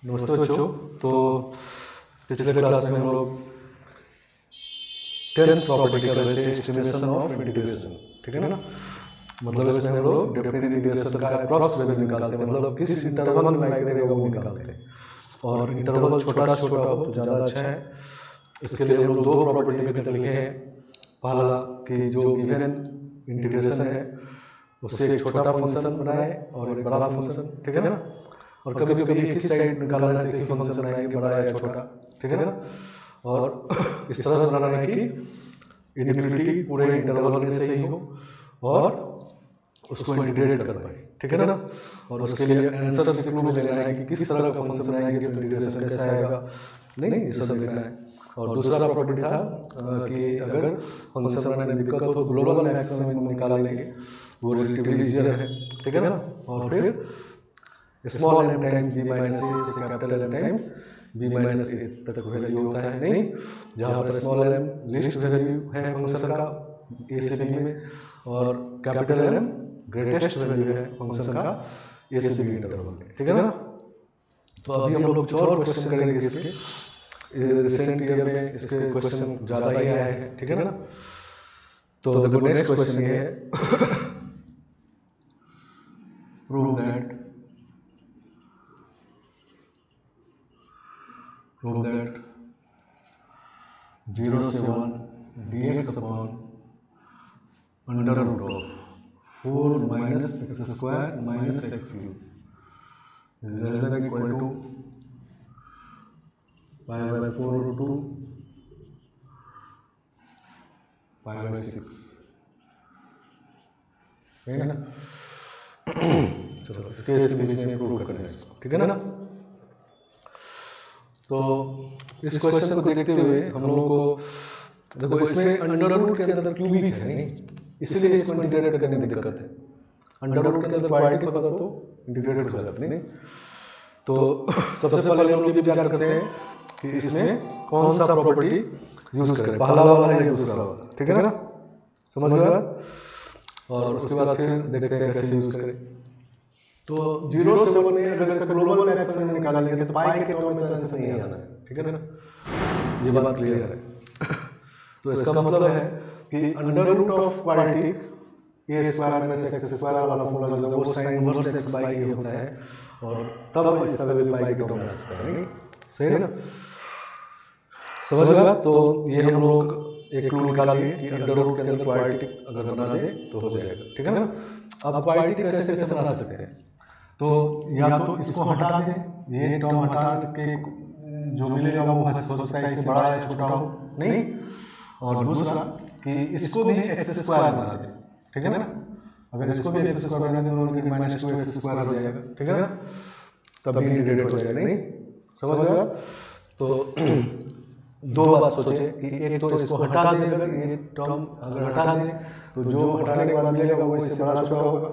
नमस्ते बच्चों। तो पिछले क्लास में हम लोग 10th प्रॉपर्टी कर रहे थे, एस्टिमेशन ऑफ इंटीग्रेशन। ठीक है ना। मतलब इसमें हम लोग डेफिनेट इंटीग्रेशन का अप्रॉक्स वैल्यू निकालते हैं, मतलब किस इंटरवल में लाइक रहेगा वो निकालते हैं। और इंटरवल छोटा से छोटा हो तो ज़्यादा अच्छा है। इसके लिए हम लोग दो प्रॉपर्टी मेथड लिखे हैं। पहला कि जो गिवन इंटीग्रेशन है उससे एक छोटा फंक्शन बनाए और एक बड़ा फंक्शन। ठीक है ना। और कभी कभी एक ही साइड निकालना है तो एक ही फंक्शन बनाएंगे, बड़ा या छोटा। ठीक है ना। और इस तरह से बनाना है कि इनफिनिटी पूरे इंटरवल में से ही हो और उसको इंटीग्रेट कर पाए। ठीक है ना। और उसके लिए आंसर से क्लू ले लेना है कि किस तरह का फंक्शन बनाएंगे तो इंटीग्रेशन कैसे आएगा, नहीं ये सब देखना है। और दूसरा प्रॉपर्टी था कि अगर फंक्शन बनाने में दिक्कत हो तो ग्लोबल मैक्सिमम निकाल लेंगे, वो रिलेटिवली इजियर है। ठीक है ना। और फिर small m times b minus a से capital M times b minus a तक वैल्यू होता है, नहीं जहाँ पर स्मॉल m लिस्ट वैल्यू है फंक्शन का a से b में और कैपिटल M ग्रेटेस्ट वैल्यू है फंक्शन का a से b इंटरवल में। ठीक है ना। तो अभी हम लोग कुछ और क्वेश्चन करेंगे इसके। रिसेंट ईयर में इसके क्वेश्चन ज़्यादा ही आए हैं। ठीक है ना। तो देखो नेक्स्ट क्वेश्चन ये है, प्रूव दैट prove that 0 से 1 dx upon under root of 4 minus x square minus x cube is less than equal to pi by 4 root 2 pi by 6। सही है ना। चलो इसके बीच में प्रूव करना है इसको। ठीक है ना। तो इस क्वेश्चन को देखते हुए हम लोगों को देखो इसमें अंडर रूट के अंदर क्यूबिक है, नहीं इसलिए इसको इंटीग्रेट करने में दिक्कत है। अंडर रूट के अंदर क्वाड्रेटिक होता तो इंटीग्रेट हो जाता, नहीं। तो सबसे पहले हम लोग ये विचार करते हैं कि इसमें कौन सा प्रॉपर्टी यूज करें, पहला वाला या दूसरा वाला। ठीक है ना। समझ गया। और उसके बाद फिर देखते हैं कैसे यूज करें। तो 0 से 1 में अगर इसका ग्लोबल मैक्सिमम निकालेंगे तो पाई के टर्म में तो आंसर नहीं आना है। ठीक है ना। ये बात क्लियर है। तो इसका मतलब है कि under root of quadratic a square minus x square वाला फॉर्मूला जो है वो sine inverse x by a होता है और तब इसका वैल्यू पाई के टर्म में आ सकता है, नहीं सही है ना। समझ गया। तो ये हम लोग एक क्लू निकाल लिए कि अंडर रूट के अंदर क्वाड्रेटिक अगर बना दे तो हो जाएगा। ठीक है ना। अब क्वाड्रेटिक कैसे कैसे बना सकते हैं, तो या तो इसको हटा दें, ये टर्म हटा के जो मिलेगा वो हो सकता है इससे बड़ा या छोटा हो, नहीं। और दूसरा कि इसको भी एक्स स्क्वायर बना दें। ठीक है ना। अगर इसको भी एक्स स्क्वायर बना दें तो माइनस 2 एक्स स्क्वायर हो जाएगा। ठीक है ना। तभी इंटीग्रेट हो जाएगा, नहीं समझ गया। तो दो बात सोचे कि एक तो इसको हटा दें, अगर ये टर्म अगर हटा दें तो जो हटाने के बाद मिलेगा वो इससे बड़ा छोटा होगा।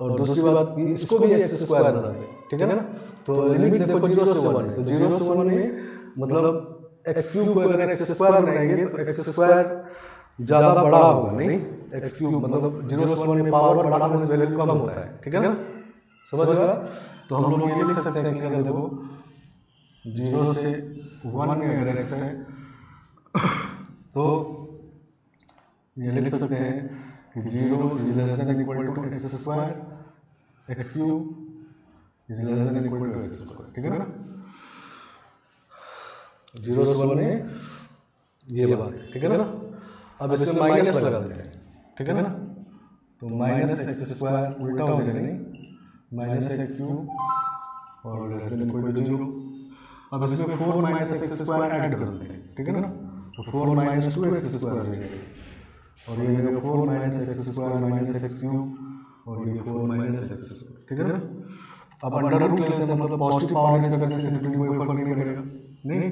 और दूसरी बात कि इसको भी एक्स स्क्वायर बना दें। ठीक है ना। तो लिमिट देखो 0 से 1 है, तो 0 से 1 में मतलब एक्स क्यूब को अगर एक्स स्क्वायर बनाएंगे तो एक्स स्क्वायर ज़्यादा बड़ा होगा, नहीं एक्स क्यूब मतलब 0 से 1 में पावर बड़ा होने से वैल्यू कम होता है। ठीक है ना। समझ गया। तो हम लोग ये लिख सकते हैं कि अगर देखो 0 से 1 में अगर एक्स है तो ये लिख सकते हैं कि 0 is less than equal to x square x cube is less than equal to x square. ठीक है ना। 0 से 1 में ये बात है। ठीक है ना। अब इसमें माइनस लगा देते हैं। ठीक है ना। तो माइनस एक्स स्क्वायर उल्टा हो जाएगा, नहीं माइनस एक्स क्यूब और लेस देन इक्वल टू 0। अब इसमें 4 माइनस एक्स स्क्वायर ऐड कर देते हैं। ठीक है ना। तो 4 माइनस 2 एक्स स्क्वायर हो जाएगा और ये मेरा 4 minus x square minus x cube और ये 4 माइनस एक्स स्क्वायर। ठीक है ना। अब अंडर रूट लेते हैं, मतलब पॉजिटिव पावर की वजह से नेगेटिव कोई फर्क नहीं पड़ेगा, नहीं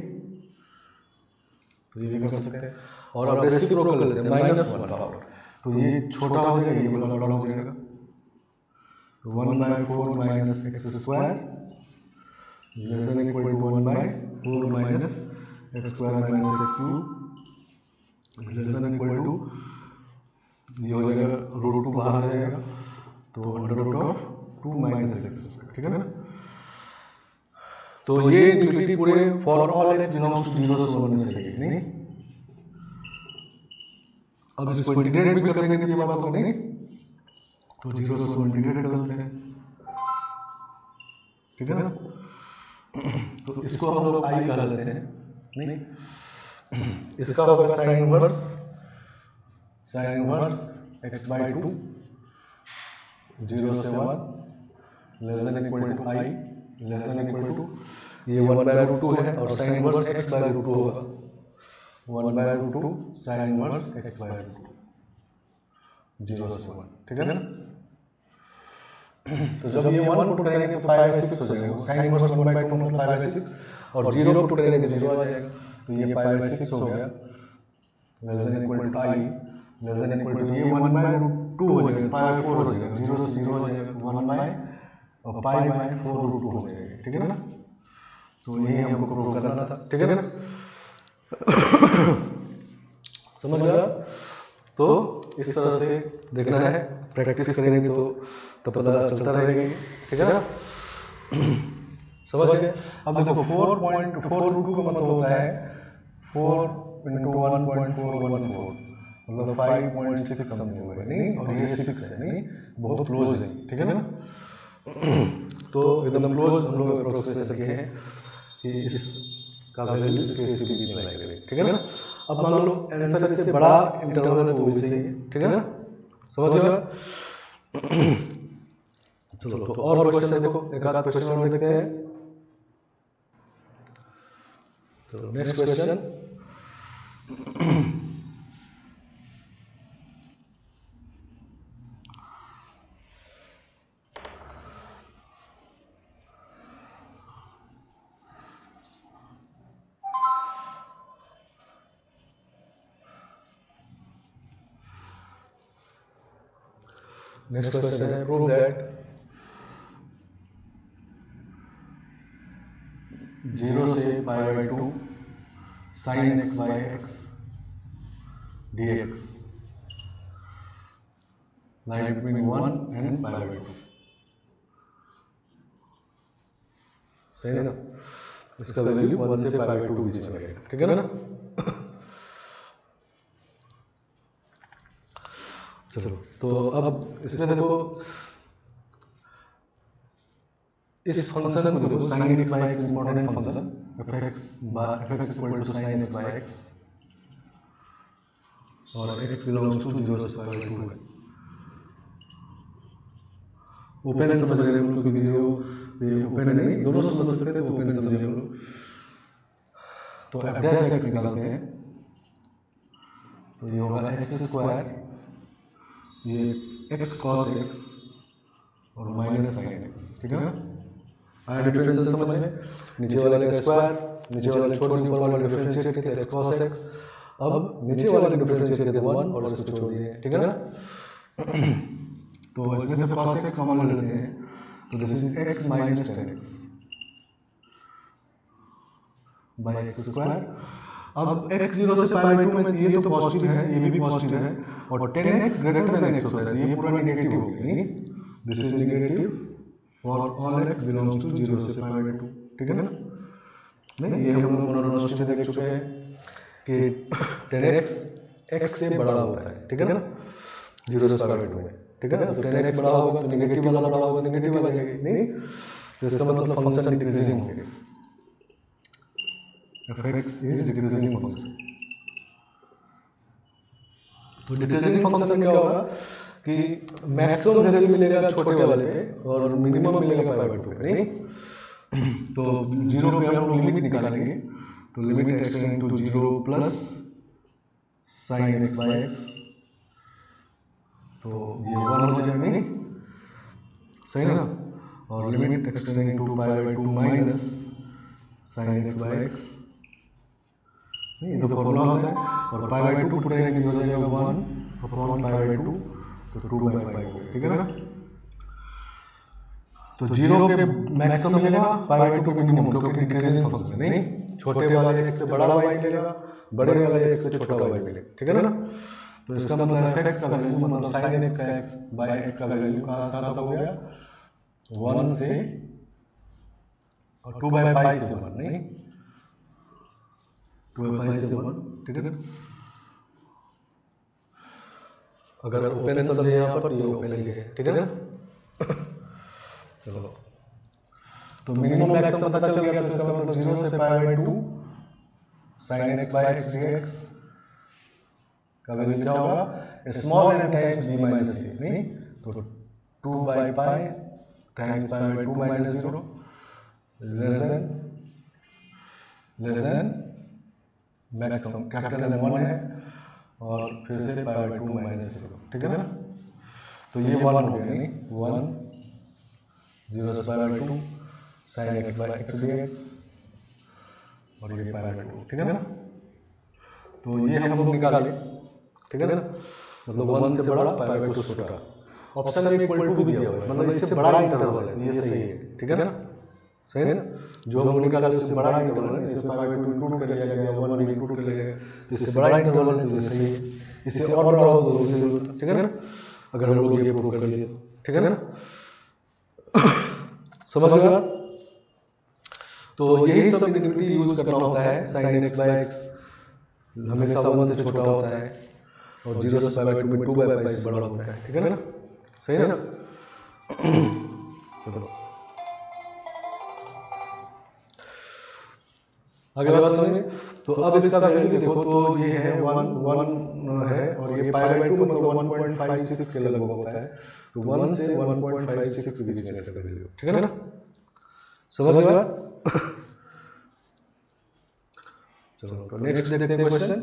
तो ये भी कर सकते हैं। और अब रेसिप्रोकल लेते हैं -1 पावर, तो ये छोटा हो जाएगा, ये वाला बड़ा हो जाएगा। तो 1/4 minus x square less than equal to 1/4 minus x square minus x cube less than equal to ये हो जाएगा √2 बाहर आ जाएगा तो under root of 2 minus x square. ठीक है ना। तो ये यूटिलिटी पूरे for all x belongs to 0 से 1 में से नहीं। अब इसको इंटीग्रेट भी कर देंगे तो ये बात होगी नहीं, तो 0 से 1 इंटीग्रेट कर देते हैं, ठीक है ना। तो इसको हम लोग आई कह लेते हैं नहीं, इसका होगा साइन इनवर्स x by 2 0 से 1 less than equal to I less than equal to ये 1/√2 है और साइन इनवर्स x/√2 होगा 1/√2 साइन इनवर्स x/√2 0 से 1, ठीक है ना। तो जब ये 1 पुट करेंगे तो 5/6 हो जाएगा, साइन इनवर्स 1/2 मतलब 5/6 और 0 पुट करेंगे तो 0 आ जाएगा, तो ये 5/6 हो गया less than equal to I less than equal to ये 1/√2 हो जाएगा, 5/4 हो जाएगा, 0 से 0 हो जाएगा, 1 और π/4√2 हो जाएगा, ठीक है ना। तो ये हमको प्रूव करना था, ठीक है ना। समझ गया। तो इस तरह से देखना है, प्रैक्टिस करेंगे तो पता चलता रहेगा, ठीक है ना। समझ गए। अब देखो 4.4√2 का मतलब होता है 4 × 1.414 मतलब 5.6 समथिंग होगा नहीं, और ये 6 है नहीं, बहुत क्लोज है, ठीक है ना। तो एकदम क्लोज हम लोग अप्रोक्सीमेशन किए हैं कि इस का वैल्यू इसके बीच में लाएंगे, ठीक है ना। अब मान लो आंसर इससे बड़ा इंटरवल है तो भी सही है, ठीक है ना। समझ गए। चलो तो और क्वेश्चन देखो, एक आध क्वेश्चन और देखते हैं। तो नेक्स्ट क्वेश्चन, नेक्स्ट क्वेश्चन है प्रूव दैट 0 से π/2 sin x by x dx lie between 1 and π/2। सही है ना, इसका वैल्यू 1 से π/2 बीच में रहेगा, ठीक है ना। चलो तो अब इसमें देखो इस फंक्शन को देखो sin x by x important function fx equal to sin x by x और x बिलोंग्स टू 0 से π/2 है। ओपन समझ रहे हम लोग क्योंकि जो ये ओपन नहीं, दोनों समझ सकते हैं तो ओपन समझिए हम लोग। तो f डैश x निकालते हैं तो ये होगा x², ये x cos x और माइनस sin x, ठीक है ना। आया डिफरेंशियल समझ में, नीचे वाले का स्क्वायर, नीचे वाले छोड़ दिए, ऊपर वाले डिफरेंशिएट किए x cos x, अब नीचे वाले डिफरेंशिएट किए 1 और इसको छोड़ दिए, ठीक है ना। तो इसमें से cos x कॉमन ले लेते हैं तो this is x minus 10x by x²। अब x 0 से π/2 में ये तो पॉजिटिव है, ये भी पॉजिटिव है और 10x ग्रेटर देन x होता है, ये पूरा नेगेटिव हो गया नहीं, this is negative for all x belongs to 0 से π/2, ठीक है ना। नहीं ये हम लोग मोनोटोनिसिटी में देख चुके हैं कि 10x x से बड़ा होता है, ठीक है ना, 0 से π/2 में, ठीक है ना। तो 10x बड़ा होगा तो नेगेटिव वाला बड़ा होगा तो नेगेटिव आ जाएगी नहीं, तो इसका मतलब फंक्शन डिक्रीजिंग होगा, fx इज डिक्रीजिंग फंक्शन। तो डिक्रीजिंग फंक्शन में क्या होगा कि मैक्सिमम वैल्यू मिलेगा छोटे वाले पे और मिनिमम मिलेगा π/2 पे नहीं। तो 0 पे हम लोग लिमिट निकालेंगे तो limit extending to 0 plus sin x by x, तो ये 1 हो जाएगा नहीं, सही ना। और limit extending to π/2 minus sin x by x, ये तो फॉर्मूला होता है, और π/2 पुट करेंगे तो हो जाएगा 1 अपॉन π/2 तो 2/π, ठीक है ना। तो 0 पे मैक्सिमम मिलेगा, π/2 पे मिनिमम, क्योंकि डिक्रीजिंग फंक्शन नहीं, छोटे वाले x से बड़ा y मिलेगा, बड़े वाले x से छोटा y मिलेगा, ठीक है ना। तो इसका मतलब fx का वैल्यू मतलब sin x का x by x का वैल्यू कहाँ से कहाँ तक हो गया 1 से और 2/5 से 1 नहीं, 2/5 से 1, ठीक है ना। अगर ओपन समझे यहाँ पर तो ये ओपन लिखे, ठीक है ना। चलो तो मिनिमम मैक्सिमम पता चल गया, तो इसका मतलब 0 से π/2 sin x by x dx का वैल्यू क्या होगा, small n times b minus a, नहीं तो 2/π times π/2 minus 0 less than maximum capital M 1 है और फिर से π/2 माइनस 0, ठीक है ना। तो ये 1 हो गया, नहीं 1 0 से π/2 sin x by x dx और ये π/2, ठीक है ना। तो ये हम लोग निकाले, ठीक है ना, मतलब 1 से बड़ा π/2 से छोटा। ऑप्शन में इक्वल टू भी दिया हुआ है, मतलब इससे बड़ा इंटरवल है, ये सही है, ठीक है ना, सही है ना। जो हम लोग निकाले उससे बड़ा इंटरवल है, इससे π/2 इंक्लूड कर लिया गया, 1 भी इंक्लूड कर लिया गया, तो इससे बड़ा इंटरवल है, तो ये सही है। इससे और बड़ा हो तो इससे, ठीक है ना, अगर हम लोग ये प्रूव कर लिए, ठीक है ना। समझ गए बात। तो यही सब इनइक्वालिटी यूज करना होता है। sin x by x हमेशा 1 से छोटा होता है और 0 से π/2 में 2/5 से बड़ा होता है, ठीक है ना, सही है ना। चलो अगला बात समझ में। तो अब इसका वैल्यू देखो, तो ये है 1 है और ये π/2 मतलब 1.56 के लगभग होता है, तो 1 से 1.56 के बीच में इसका वैल्यू, ठीक है ना। समझ गए बात। चलो तो नेक्स्ट देखते हैं क्वेश्चन।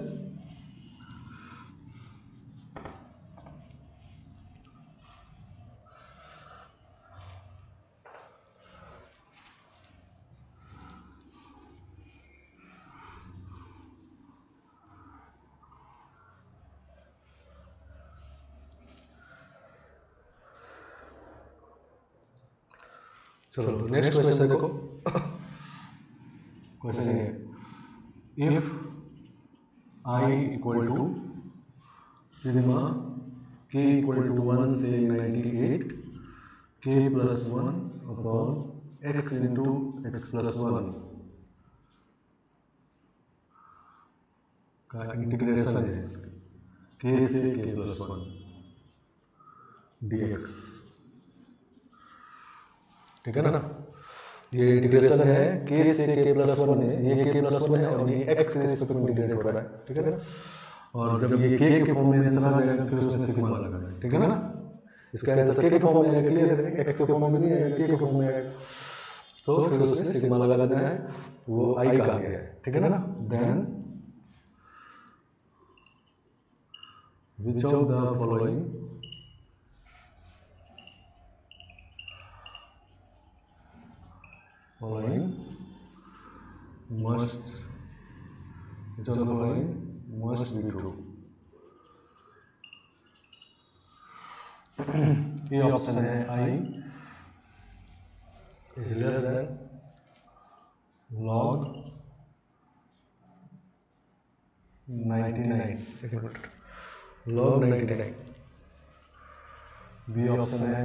चलो तो नेक्स्ट क्वेश्चन देखो। क्वेश्चन ये है, if I equal to sigma k equal to 1 से 98 k plus 1 upon x into x plus 1 का इंटीग्रेशन है k से k प्लस 1 dx, ठीक है ना। ये इंटीग्रेशन है k से k प्लस 1 में, ये k प्लस 1 है और ये x के रिस्पेक्ट में इंटीग्रेट हो रहा है, ठीक है ना। और जब ये k के फॉर्म में आंसर आ जाएगा फिर उसमें सिग्मा लगाना है, ठीक है ना। इसका आंसर k के फॉर्म में आएगा, क्लियर है, x के फॉर्म में नहीं आएगा, k के फॉर्म में आएगा, तो फिर उसमें सिग्मा लगा देना है, वो I का आ गया है, ठीक है ना। Then which of the following must be true. ये ऑप्शन है I is less than log 99, log 99। B option है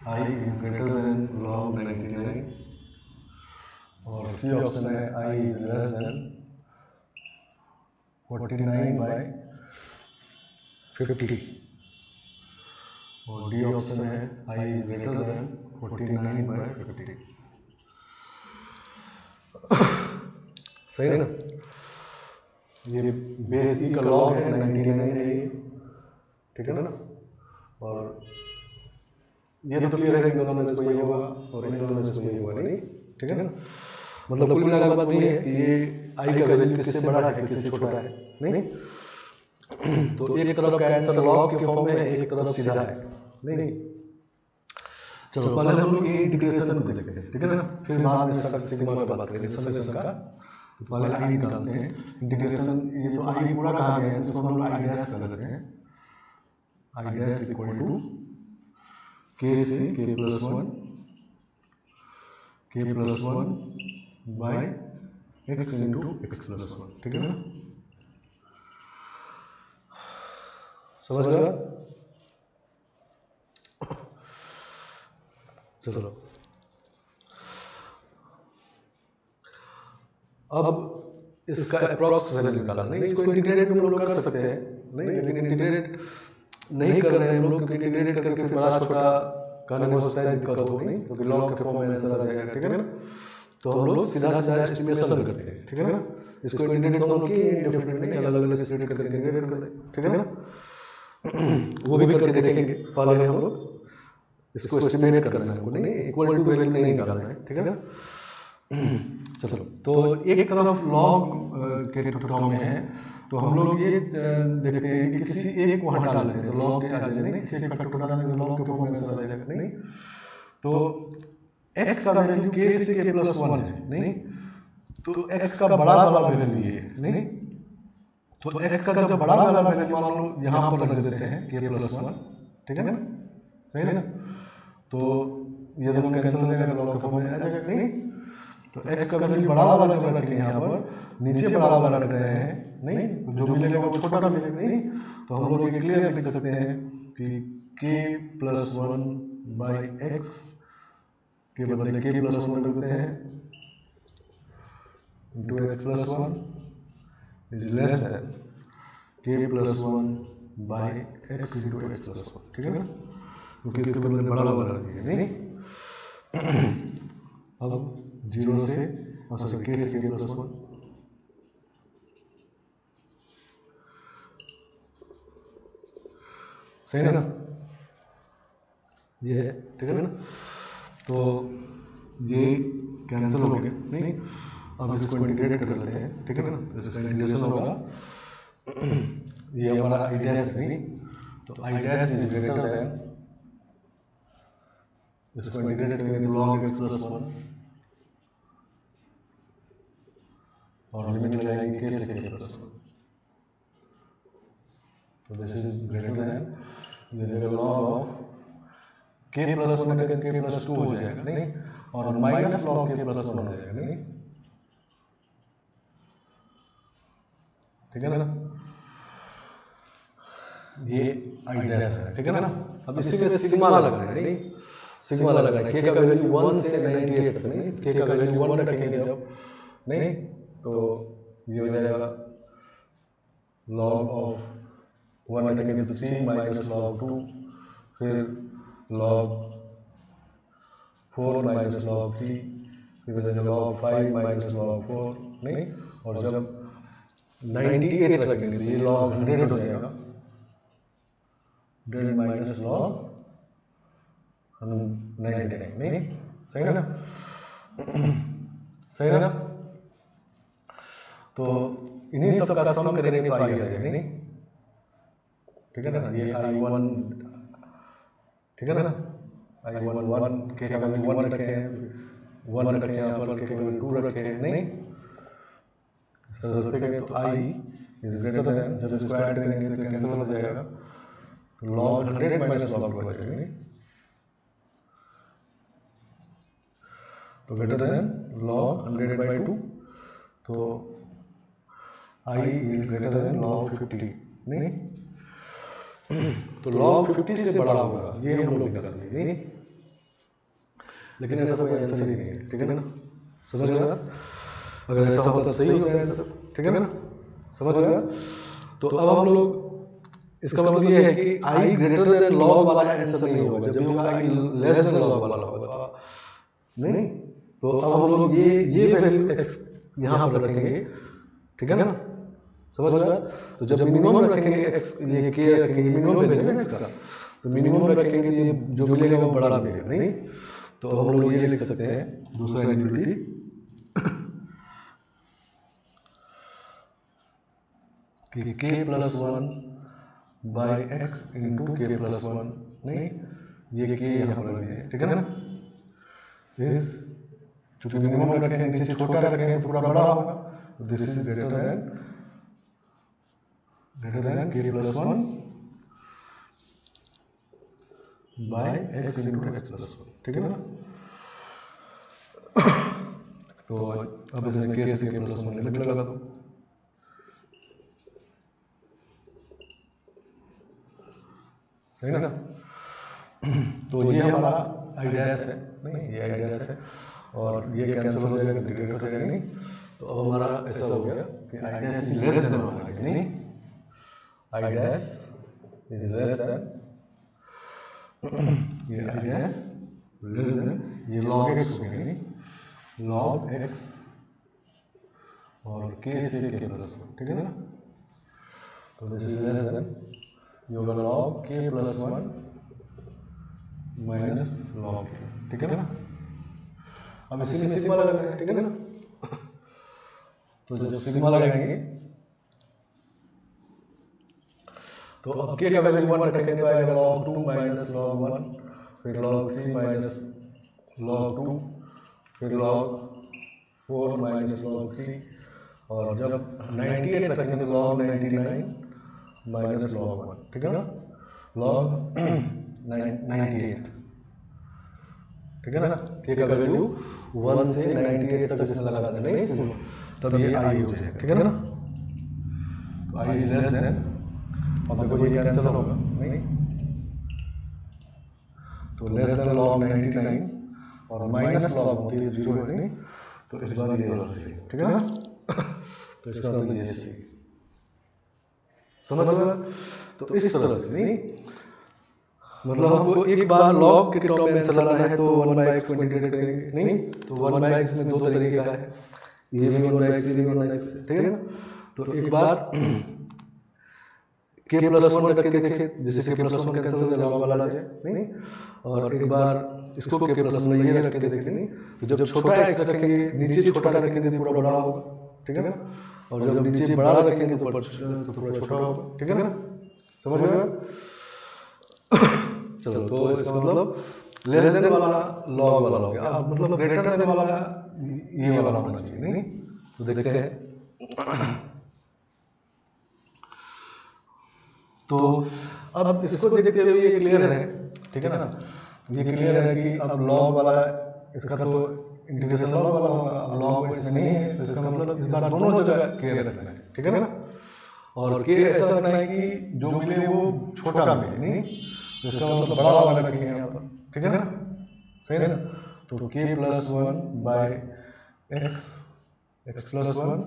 I is greater than log 99 और सी ऑप्शन है I is less than 49/50 और डी ऑप्शन है I is greater than 49/50। सही है ना। ये बेस ई का लॉग है, 99 है ये, ठीक है ना। और ये तो क्लियर है, इन दोनों में से कोई होगा और इन दोनों में से कोई होगा नहीं, ठीक है ना। मतलब कुल मिलाकर बात वही है कि ये आई का वैल्यू किससे बड़ा है किससे छोटा है, नहीं। तो एक तरफ का आंसर लॉग के फॉर्म में है, एक तरफ सीधा है, नहीं। चलो पहले हम लोग ये इंटीग्रेशन को देखते हैं, ठीक है ना, फिर बाद में सिग्मा की बात करेंगे समेशन का। तो पहले आई निकालते हैं, इंटीग्रेशन ये जो आई पूरा कहा गया है उसको हम लोग आई डैश कर लेते हैं, I dash equal to k से k plus 1 by x into x plus 1, ठीक है ना। समझ गया। चलो अब इसका अप्रॉक्स वैल्यू निकालना नहीं, इसको इंटीग्रेट हम लोग कर सकते हैं नहीं, लेकिन इंटीग्रेट नहीं कर रहे हैं हम लोग, क्योंकि इंटीग्रेट करके फिर बड़ा छोटा करने में हो सकता है दिक्कत हो नहीं, क्योंकि लॉग के फॉर्म में आंसर आ जाएगा, ठीक है ना। तो हम लोग सीधा सीधा एस्टिमेशन करते हैं, ठीक है ना। इसको इंटीग्रेट हम लोग किए इंडेफिनिट नहीं, अलग अलग स्प्लिट करके इंटीग्रेट कर दें, ठीक है ना। वो भी करके देखेंगे, पहले हम लोग इसको एस्टिमेट करना है हमको नहीं, इक्वल टू वैल्यू नहीं निकालना है, ठीक है ना। चलो, तो एक तरफ लॉग के टर्म में है, तो हम लोग ये देखते हैं कि किसी एक को हटा लेते हैं तो लॉग के आ जाएगा नहीं, किसी एक फैक्टर हटा देंगे तो लॉग के फॉर्म में आंसर आ जाएगा नहीं। तो x का वैल्यू k से k प्लस 1 है नहीं, तो x का बड़ा वाला वैल्यू ये है नहीं, तो x का जब बड़ा वाला वैल्यू मान लो यहाँ पर रख देते हैं k प्लस 1, ठीक है ना, सही है ना। तो ये दोनों कैंसिल हो जाएगा, लॉग के फॉर्म में आ जाएगा नहीं। तो x का वैल्यू बड़ा वाला जब रखेंगे यहाँ पर, नीचे बड़ा वाला रख रहे हैं नहीं, तो जो मिलेगा वो छोटा मिलेगा नहीं। तो हम लोग ये क्लियर लिख सकते हैं कि k प्लस 1 बाई एक्स के बदले k प्लस 1 रख देते हैं into x plus 1 is less then k plus 1 by x into x plus 1, ठीक है ना, क्योंकि इसके बदले बड़ा वाला रख दिया नहीं। अब 0 से सॉरी k से k प्लस 1 सही है ना, ये है, ठीक है ना। तो ये कैंसिल हो गया नहीं, अब इसको इंटीग्रेट कर लेते हैं, ठीक है ना। तो इसका इंटीग्रेशन होगा, ये हमारा i डैश नहीं, तो i dash is greater then, इसको इंटीग्रेट करेंगे तो log x प्लस 1 और लिमिट लगाएंगे k से k प्लस 1, तो दिस इज ग्रेटर देन, ये जगह log ऑफ k प्लस 1 का k प्लस 2 हो जाएगा नहीं, और माइनस log k प्लस 1 हो जाएगा नहीं, ठीक है ना। ये i डैश है, ठीक है ना। अब इसी में सिग्मा लगा है नहीं, सिग्मा लगा है, k का वैल्यू 1 से 98 तक नहीं, k का वैल्यू 1 रखेंगे जब नहीं, तो ये हो जाएगा log ऑफ 1 रखेंगे तो 3 माइनस log 2, फिर log 4 माइनस log 3, फिर हो जाएगा log 5 माइनस log 4 नहीं, और जब 98 रखेंगे तो ये log 100 हो जाएगा, 100 माइनस log 99 नहीं, सही है ना, सही है ना। तो इन्हीं सब का सम करेंगे तो आई आ जाएगा नहीं, ठीक है ना। ये i1 ठीक है ना, i1 1 k का वैल्यू 1 रखे हैं, 1 रखे हैं यहाँ पर, k का वैल्यू 2 रखे हैं नहीं, इस तरह से करेंगे तो i इज ग्रेटर देन, जब इसको ऐड करेंगे तो कैंसिल हो जाएगा, log 100 माइनस log 2 आ जाएगा नहीं, तो ग्रेटर देन log 100 बाई 2, तो i is greater then log 50 नहीं, तो log 50 से बड़ा होगा, ये हम लोग निकाल देंगे नहीं, लेकिन ऐसा कोई आंसर ही नहीं है, ठीक है ना, समझ रहे आप। अगर ऐसा होता तो सही होगा आंसर, ठीक है ना, समझ रहे आप। तो अब हम लोग, इसका मतलब ये है कि i ग्रेटर देन log वाला आंसर नहीं होगा, जब होगा i लेस देन log वाला होगा नहीं। तो अब हम लोग ये वैल्यू x यहाँ पर रखेंगे, ठीक है ना, समझ रहे आप। तो जब मिनिमम रखेंगे x, ये k रखेंगे मिनिमम वैल्यू है x का, तो मिनिमम रखेंगे तो ये जो मिलेगा वो बड़ा मिलेगा नहीं। तो हम लोग ये लिख सकते हैं दूसरा इनइक्वालिटी, कि k plus 1 by x into k plus 1 नहीं, ये k यहाँ पर है, ठीक है ना, इज चूंकि मिनिमम रखें नीचे छोटा रखें तो पूरा बड़ा होगा, तो this is greater than k plus 1 by x into x plus 1, ठीक है ना। तो अब इसमें k से k प्लस 1 लिमिट लगा दो, सही ना। तो ये हमारा i डैश है नहीं, ये i डैश है, और ये कैंसिल हो जाएगा, डिग्रेड हो जाएगा नहीं, तो अब हमारा ऐसा हो गया कि I dash is less then होना है, नहीं I dash is less then, ये आई डैश लेस देन, ये log x हो गया, नहीं log x और k से k प्लस वन, ठीक है ना। तो दिस इज लेस देन, ये होगा log k plus one minus log k, ठीक है ना। अब इसी में सिग्मा लगाना है, ठीक है ना। तो जब सिग्मा लगाएंगे तो अब k का वैल्यू 1 रखेंगे तो आएगा log 2 माइनस log 1, फिर log 3 माइनस log 2, फिर log 4 माइनस log 3, और जब 98 रखेंगे तो log 99 माइनस log 1, ठीक है ना, log 98, ठीक है ना। k का वैल्यू 1 से 98 तक इसमें लगा देना, नहीं तब ये i हो जाएगा, ठीक है ना। तो i इज लेस देन, अब देखो ये कैंसिल होगा, नहीं तो लेस देन log 99 और माइनस log होती है 0 है, नहीं तो इस बार ये वाला सही, ठीक है ना। तो इसका मतलब ये सही, समझ गए। तो इस तरह से, नहीं मतलब हमको एक बार log के टर्म में आंसर लाना है तो 1/x को इंटीग्रेट करेंगे, नहीं तो 1/x में दो तरीके का है, ये भी 1/x, ये भी 1/x, ठीक है ना। तो एक बार k प्लस 1 रख के देखे, जैसे k प्लस 1 कैंसिल हो जाए log वाला आ जाए, नहीं और एक बार इसको k प्लस 1 ये रख के देखे, नहीं तो जब छोटा x रखेंगे नीचे छोटा रखेंगे तो पूरा बड़ा होगा, ठीक है ना, और जब नीचे बड़ा रखेंगे तो पूरा छोटा होगा, ठीक है ना, समझ गए। चलो तो इसका मतलब लेस देन वाला log वाला हो गया, अब मतलब ग्रेटर देन वाला ये वाला होना चाहिए, नहीं तो देखते हैं। तो अब इसको देखते हुए ये क्लियर है, ठीक है ना, ये क्लियर है कि अब log वाला इसका तो इंटीग्रेशन log वाला होगा, अब log इसमें नहीं है तो इसका मतलब इस बार दोनों जगह k रखना है, ठीक है ना, और k ऐसा रखना है कि जो मिले वो छोटा मिले, नहीं तो इसका मतलब बड़ा वाला रखेंगे यहाँ पर, ठीक है ना, सही है ना। तो k plus 1 by x, x plus 1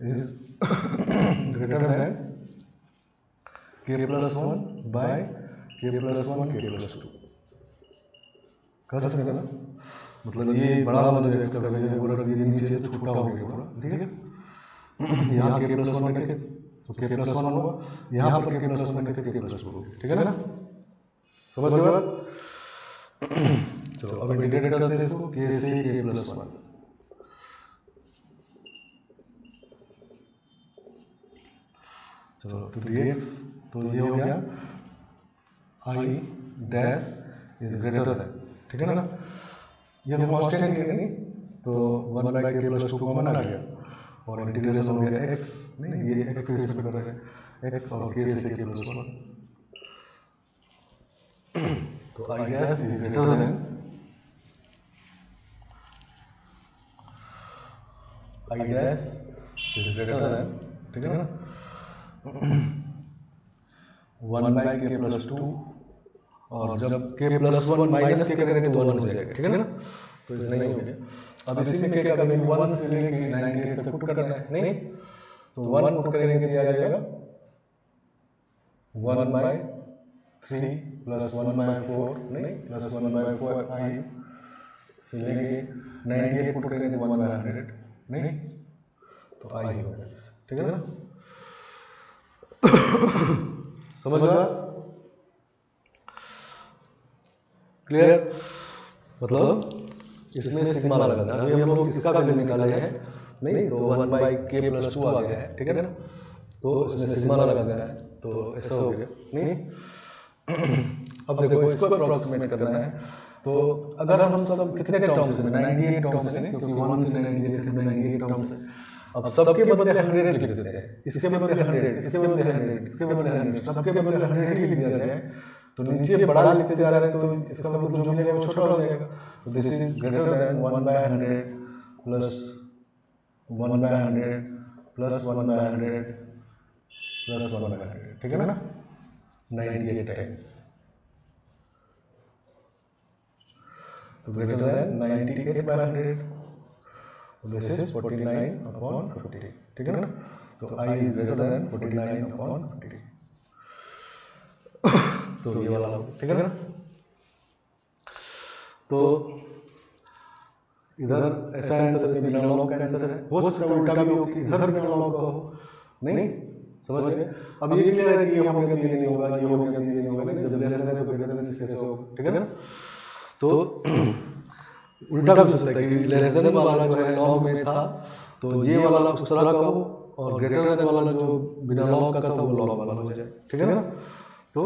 is greater than k plus 1 by k plus 1 k plus 2, कह सकते हैं ना, मतलब ये बड़ा वाला जो x का वैल्यू है वो रख दीजिए नीचे, तो छोटा हो गया पूरा, ठीक है। यहाँ k प्लस 1 रखे तो k प्लस 1 होगा, यहाँ पर k प्लस 1 रखे तो k प्लस 2 होगा, ठीक है ना, समझ गए बात। चलो अब इंटीग्रेट करते हैं इसको k से k प्लस 1, चलो तो dx तो ये हो गया i dash is greater then, ठीक है ना, ये तो कांस्टेंट है, नहीं तो 1/k प्लस 2 कॉमन आ गया और इंटीग्रेशन हो गया x, नहीं ये x के रिस्पेक्ट कर रहे हैं x और k से k प्लस 1, तो i dash is greater then i dash is greater then, ठीक है ना, 1/k प्लस 2 और जब k प्लस 1 माइनस k करेंगे तो 1 हो जाएगा, ठीक है ना, तो नहीं हो गया। अब इसी में k का वैल्यू 1 से लेके 98 तक पुट करना है, नहीं तो 1 पुट करेंगे तो आ जाएगा 1/3 प्लस 1/4, नहीं प्लस 1/4 i से लेके 98 पुट करेंगे तो 1/100, नहीं तो i होगा, ठीक है ना, समझ गया, क्लियर। मतलब इसमें सिग्मा लगाना है, अभी हम लोग इसका वैल्यू निकाले हैं, नहीं तो 1/k प्लस 2 आ गया है, ठीक है ना, तो इसमें सिग्मा लगा देना है, तो ऐसा हो गया, नहीं अब देखो इसको अप्रोक्सीमेट करना है, तो अगर हम सब कितने टर्म्स में 98 टर्म्स में, क्योंकि 1 से 98 में 98 टर्म्स है, अब सबके बदले 100 लिख देते हैं, इसके बदले 100, इसके बदले 100, इसके बदले 100, सबके बदले 100 ही लिख दिया जाए, तो नीचे बड़ा लिखते जा रहे हैं तो इसका मतलब जो मिलेगा वो छोटा हो जाएगा, तो this is greater then 1/100 plus 1/100 plus 1/100 plus 1/100, ठीक है ना, 98 टाइम्स, तो ग्रेटर देन 98/100, दिस इज 49/50, ठीक है ना। तो I इज ग्रेटर देन 49/50, तो ये वाला हो, ठीक है ना। तो इधर ऐसा आंसर इसमें बिना लॉग का आंसर है, हो सकता है उल्टा भी हो कि इधर बिना लॉग का हो, नहीं समझ गए। अब ये क्लियर है कि ये हो गया तो ये नहीं होगा, ये हो गया तो ये नहीं होगा, नहीं जब लेस देन है तो ग्रेटर देन से कैसे होगा, ठीक है ना। तो उल्टा भी हो सकता है कि लेस देन वाला जो है लॉग में था तो ये वाला उस तरह का हो, और ग्रेटर देन वाला जो बिना लॉग का था वो लॉग वाला हो जाए, ठीक है ना। तो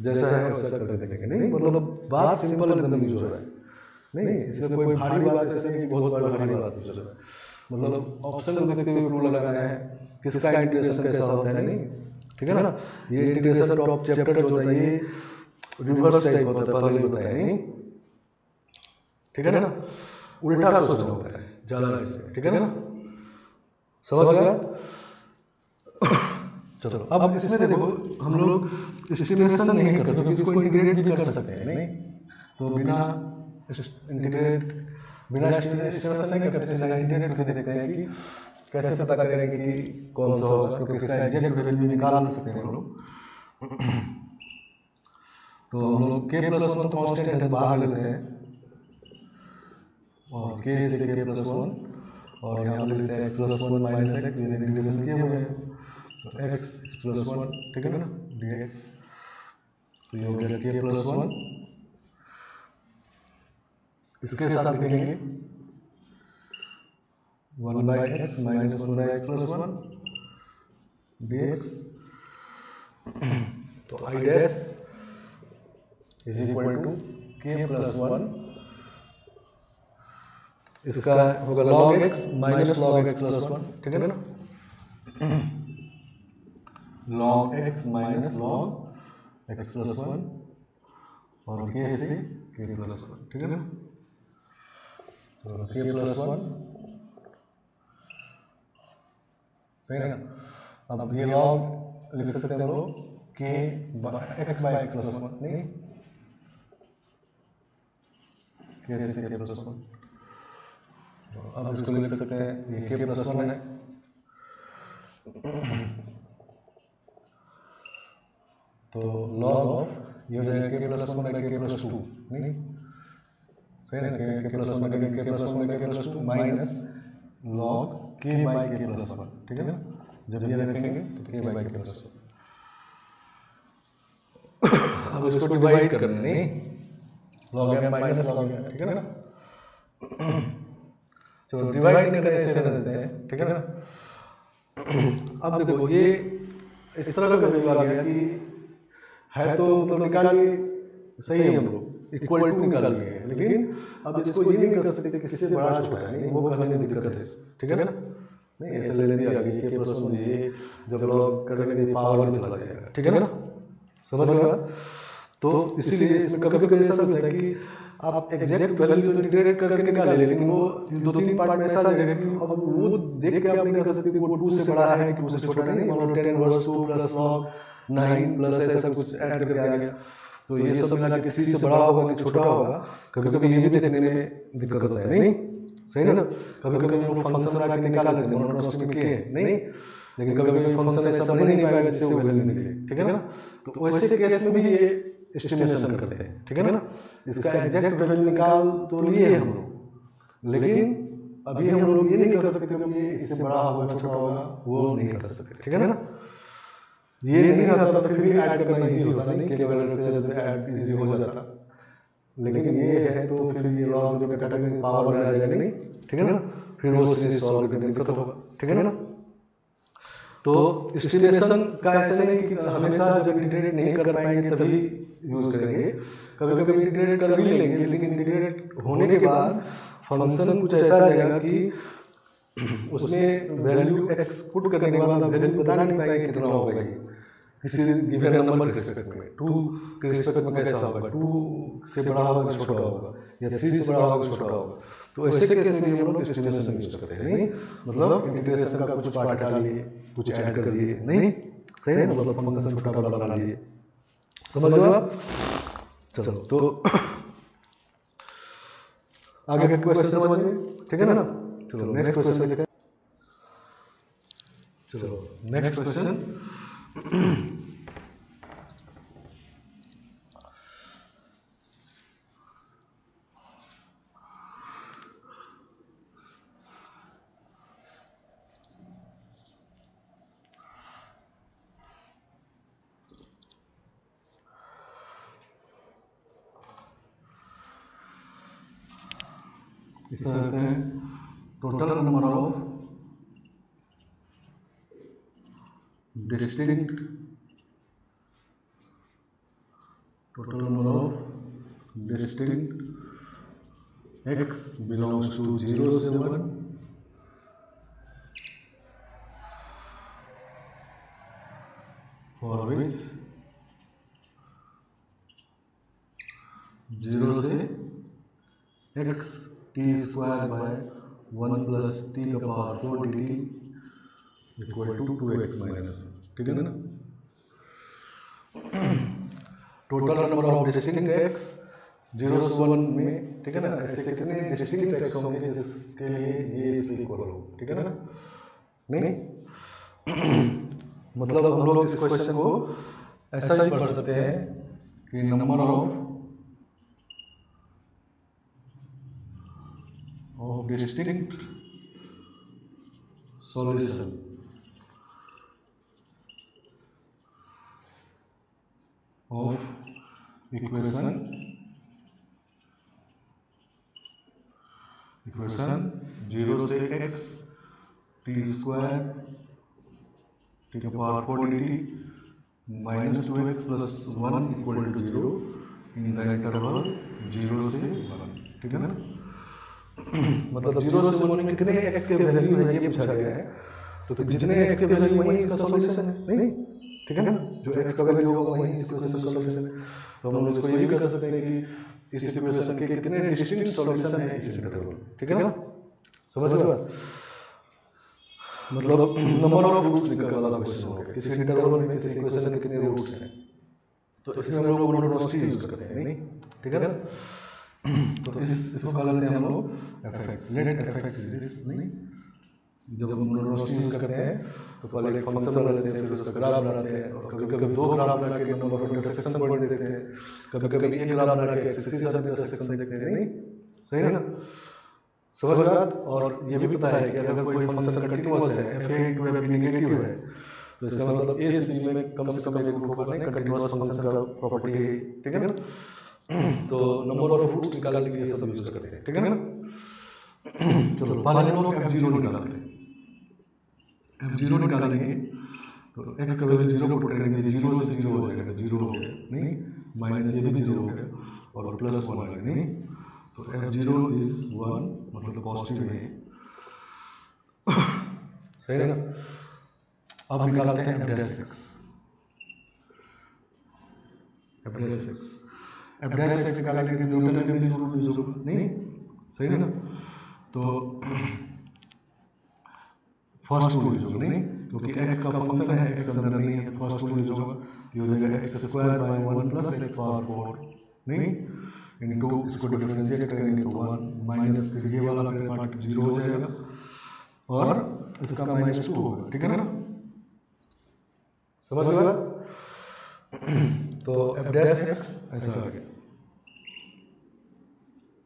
जैसा है वैसा करके देखेंगे, नहीं मतलब बात सिंपल एकदम यूज हो रहा है, नहीं इसमें कोई भारी बात ऐसा नहीं कि बहुत भारी बात हो रहा है, मतलब ऑप्शन को देखते हुए रूल लगाना है, किसका इंटीग्रेशन कैसा होता है, नहीं ठीक है ना। ये इंटीग्रेशन टॉप चैप्टर जो होता है ये रिवर्स टाइप होता है, पहले बताया नहीं, ठीक है ना, उल्टा सोचना होता है ज्यादा इससे, ठीक है ना, समझ गया। चलो अब इसमें देखो हम लोग एस्टिमेशन नहीं करते क्योंकि इसको इंटीग्रेट भी कर सकते हैं, नहीं तो बिना इंटीग्रेट बिना एस्टिमेशन नहीं करते, सीधा इंटीग्रेट करके देखते हैं कि कैसे पता करेंगे कि कौन सा होगा, क्योंकि इसका एग्जैक्ट वैल्यू निकाल सकते हैं हम लोग। तो हम लोग k+1 तो कांस्टेंट है तो बाहर लेते हैं, और k से k+1, और यहाँ पे लेते हैं x+1 - x, ये इंटीग्रेशन किए हुए हैं तो x+1, ठीक है ना, dx, तो ये हो गया k+1, इसके साथ लिखेंगे 1/x - 1/x+1 dx, तो I dash is equal to k+1, इसका होगा log x minus log x+1, ठीक है ना, log x minus log x+1 और k से k+1, ठीक है ना, तो k+1 सही है ना। अब ये log लिख सकते हैं हम लोग k x/x+1, नहीं k से k+1, अब इसको लिख सकते हैं ये k+1 है, तो log ऑफ ये हो जाएगा k+1 k+2, नहीं सही है ना, k+1 k+2 minus log k/k+1, ठीक है ना, जब ये रखेंगे तो k/k+1। अब इसको डिवाइड करना है, नहीं log m minus log m, ठीक है ना, तो डिवाइड नहीं करने से देते हैं, ठीक है ना। अब देखो ये इस तरह का वैल्यू आ गया कि है तो मतलब निकाल लिए सही है, हम लोग इक्वल टू निकाल लिए, लेकिन अब इसको ये नहीं कर सकते कि इससे बड़ा छोटा है, नहीं वो करने में दिक्कत है, ठीक है ना, नहीं ऐसे ले लेती आ गई k+1, ये जब लॉग करेंगे पावर में चला जाएगा, ठीक है ना, समझ गए। तो इसीलिए इसमें कभी कभी ऐसा होता है कि आप एग्जैक्ट वैल्यू तो इंटीग्रेट करके निकाल ले, लेकिन वो 2-3 पार्ट में ऐसा आ जाएगा कि अब वो देख के आप नहीं कर सकते वो 2 से बड़ा है कि उससे छोटा नहीं, मान लो 10/2 प्लस log 9 प्लस ऐसा कुछ ऐड करके आ गया, तो ये सब मिला के 3 से बड़ा होगा कि छोटा होगा, कभी कभी ये भी देखने में दिक्कत होता है, नहीं सही है ना। कभी कभी हम लोग फंक्शन बना के निकाल लेते हैं मोनोटोनिक में के, नहीं लेकिन कभी कभी फंक्शन ऐसा बन ही नहीं पाएगा जिससे वो वैल्यू निकले, ठीक है ना, तो वैसे केस में भी ये एस्टिमेशन करते हैं, ठीक है ना, इसका एग्जैक्ट वैल्यू निकाल तो लिए हम लोग, लेकिन अभी हम लोग ये नहीं कर सकते क्योंकि इससे बड़ा होगा छोटा होगा वो नहीं कर सकते, ठीक है ना। ये नहीं रहता तो फिर भी ऐड करना इजी होता, नहीं केवल रखते ऐड इजी हो जाता, लेकिन ये है तो फिर ये लॉग जो कैटेगरी पावर में आ जाएगा, नहीं ठीक है ना, फिर वो सीरीज सॉल्व करने में दिक्कत होगा, ठीक है ना। तो एस्टिमेशन का ऐसा नहीं कि हमेशा जब इंटीग्रेट नहीं कर पाएंगे तभी यूज करेंगे, कभी कभी इंटीग्रेट कर भी लेंगे, लेकिन इंटीग्रेट होने के बाद फंक्शन कुछ ऐसा आ जाएगा कि उसमें वैल्यू x पुट करने के बाद वैल्यू बता नहीं पाएंगे कितना होगा ये किसी गिवन नंबर के रिस्पेक्ट में, 2 के रिस्पेक्ट में कैसा होगा, 2 से बड़ा होगा छोटा होगा या 3 से बड़ा होगा छोटा होगा, तो ऐसे केस में हम लोग एस्टिमेशन यूज करते हैं, नहीं मतलब इंटीग्रेशन का कुछ पार्ट हटा लिए कुछ ऐड कर दिए, नहीं सही है, मतलब फंक्शन छोटा बड़ा बना लिए, समझ लो आप। चलो तो आगे का क्वेश्चन समझ में, ठीक है ना। चलो नेक्स्ट क्वेश्चन देखते हैं। चलो नेक्स्ट क्वेश्चन। इस तरह रहते हैं total number of distinct x belongs to 0 से 1 for which 0 से x t square by 1 plus t का power 4 dt equal to 2x minus, ठीक है ना। Total number of distinct x 0 से 1 में, ठीक है ना। ऐसे कितने डिस्टिंक्ट x होंगे जिसके लिए ये इसके इक्वल हो, ठीक है ना। नहीं मतलब हम लोग इस क्वेश्चन को ऐसा ही पढ़ सकते हैं कि number of distinct solution of equation 0 से x t स्क्वायर t के power 4 dt minus 2x plus 1 equal to 0 in the interval 0 से 1, ठीक है ना। मतलब 0 से 1 में कितने x के वैल्यू है ये पूछा गया है, तो जितने x के वैल्यू वही इसका सॉल्यूशन है, नहीं, ठीक है ना। जो x का वैल्यू होगा वही इस इक्वेशन का सॉल्यूशन है। तो हम लोग इसको ये भी कह सकते हैं कि इस इक्वेशन के कितने डिस्टिंक्ट सॉल्यूशन है इस इंटरवल, ठीक है ना। समझ गए बात? मतलब नंबर ऑफ रूट्स निकालने वाला क्वेश्चन हो गया। किसी इंटरवल में किसी इक्वेशन के कितने रूट्स हैं, तो इसमें हम लोग मोनोटोनिसिटी यूज करते हैं, नहीं, ठीक है ना। तो इसको कह लेते हैं हम लोग fx, लेट fx इज, नहीं। जब हम मोनोटोनिसिटी यूज करते हैं तो पहले एक फंक्शन बना लेते हैं, फिर उसका ग्राफ बनाते हैं, और कभी-कभी दो ग्राफ बना के नंबर ऑफ इंटरसेक्शन पॉइंट देते हैं, कभी-कभी एक ग्राफ बना के एक्सिस के साथ इंटरसेक्शन देखते हैं, नहीं, सही है ना। समझ बात। और ये भी पता है कि अगर कोई फंक्शन कंटीन्यूअस है, fa टू f नेगेटिव है, तो इसका मतलब a से b में कम से कम एक रूट होगा, नहीं, कंटीन्यूअस फंक्शन का प्रॉपर्टी है, ठीक है ना। तो नंबर ऑफ रूट्स निकालने के लिए सब यूज करते हैं, ठीक है ना। चलो पहले हम लोग f0 निकालते हैं। f0 निकालेंगे तो x का वैल्यू 0 पुट करेंगे, 0 से 0 हो जाएगा, 0 हो गया, नहीं, माइनस ये भी 0 हो गया और प्लस 1 आ गया, नहीं। तो f0 इज 1, मतलब पॉजिटिव है, सही है ना। अब निकालते हैं f'(x), निकालने के न्यूटन इमेज रूल यूज होगा, नहीं, सही है ना। तो फर्स्ट रूल यूज होगा, नहीं, क्योंकि x का फंक्शन है, x अंदर नहीं है, तो फर्स्ट रूल यूज होगा, ये हो जाएगा x square by 1 plus x power 4, नहीं, इनटू इसको डिफरेंशिएट करेंगे तो 1 माइनस, फिर ये वाला पार्ट 0 हो जाएगा और इसका -2 होगा, ठीक है ना। समझ गए? तो f' ऐसा आ गया,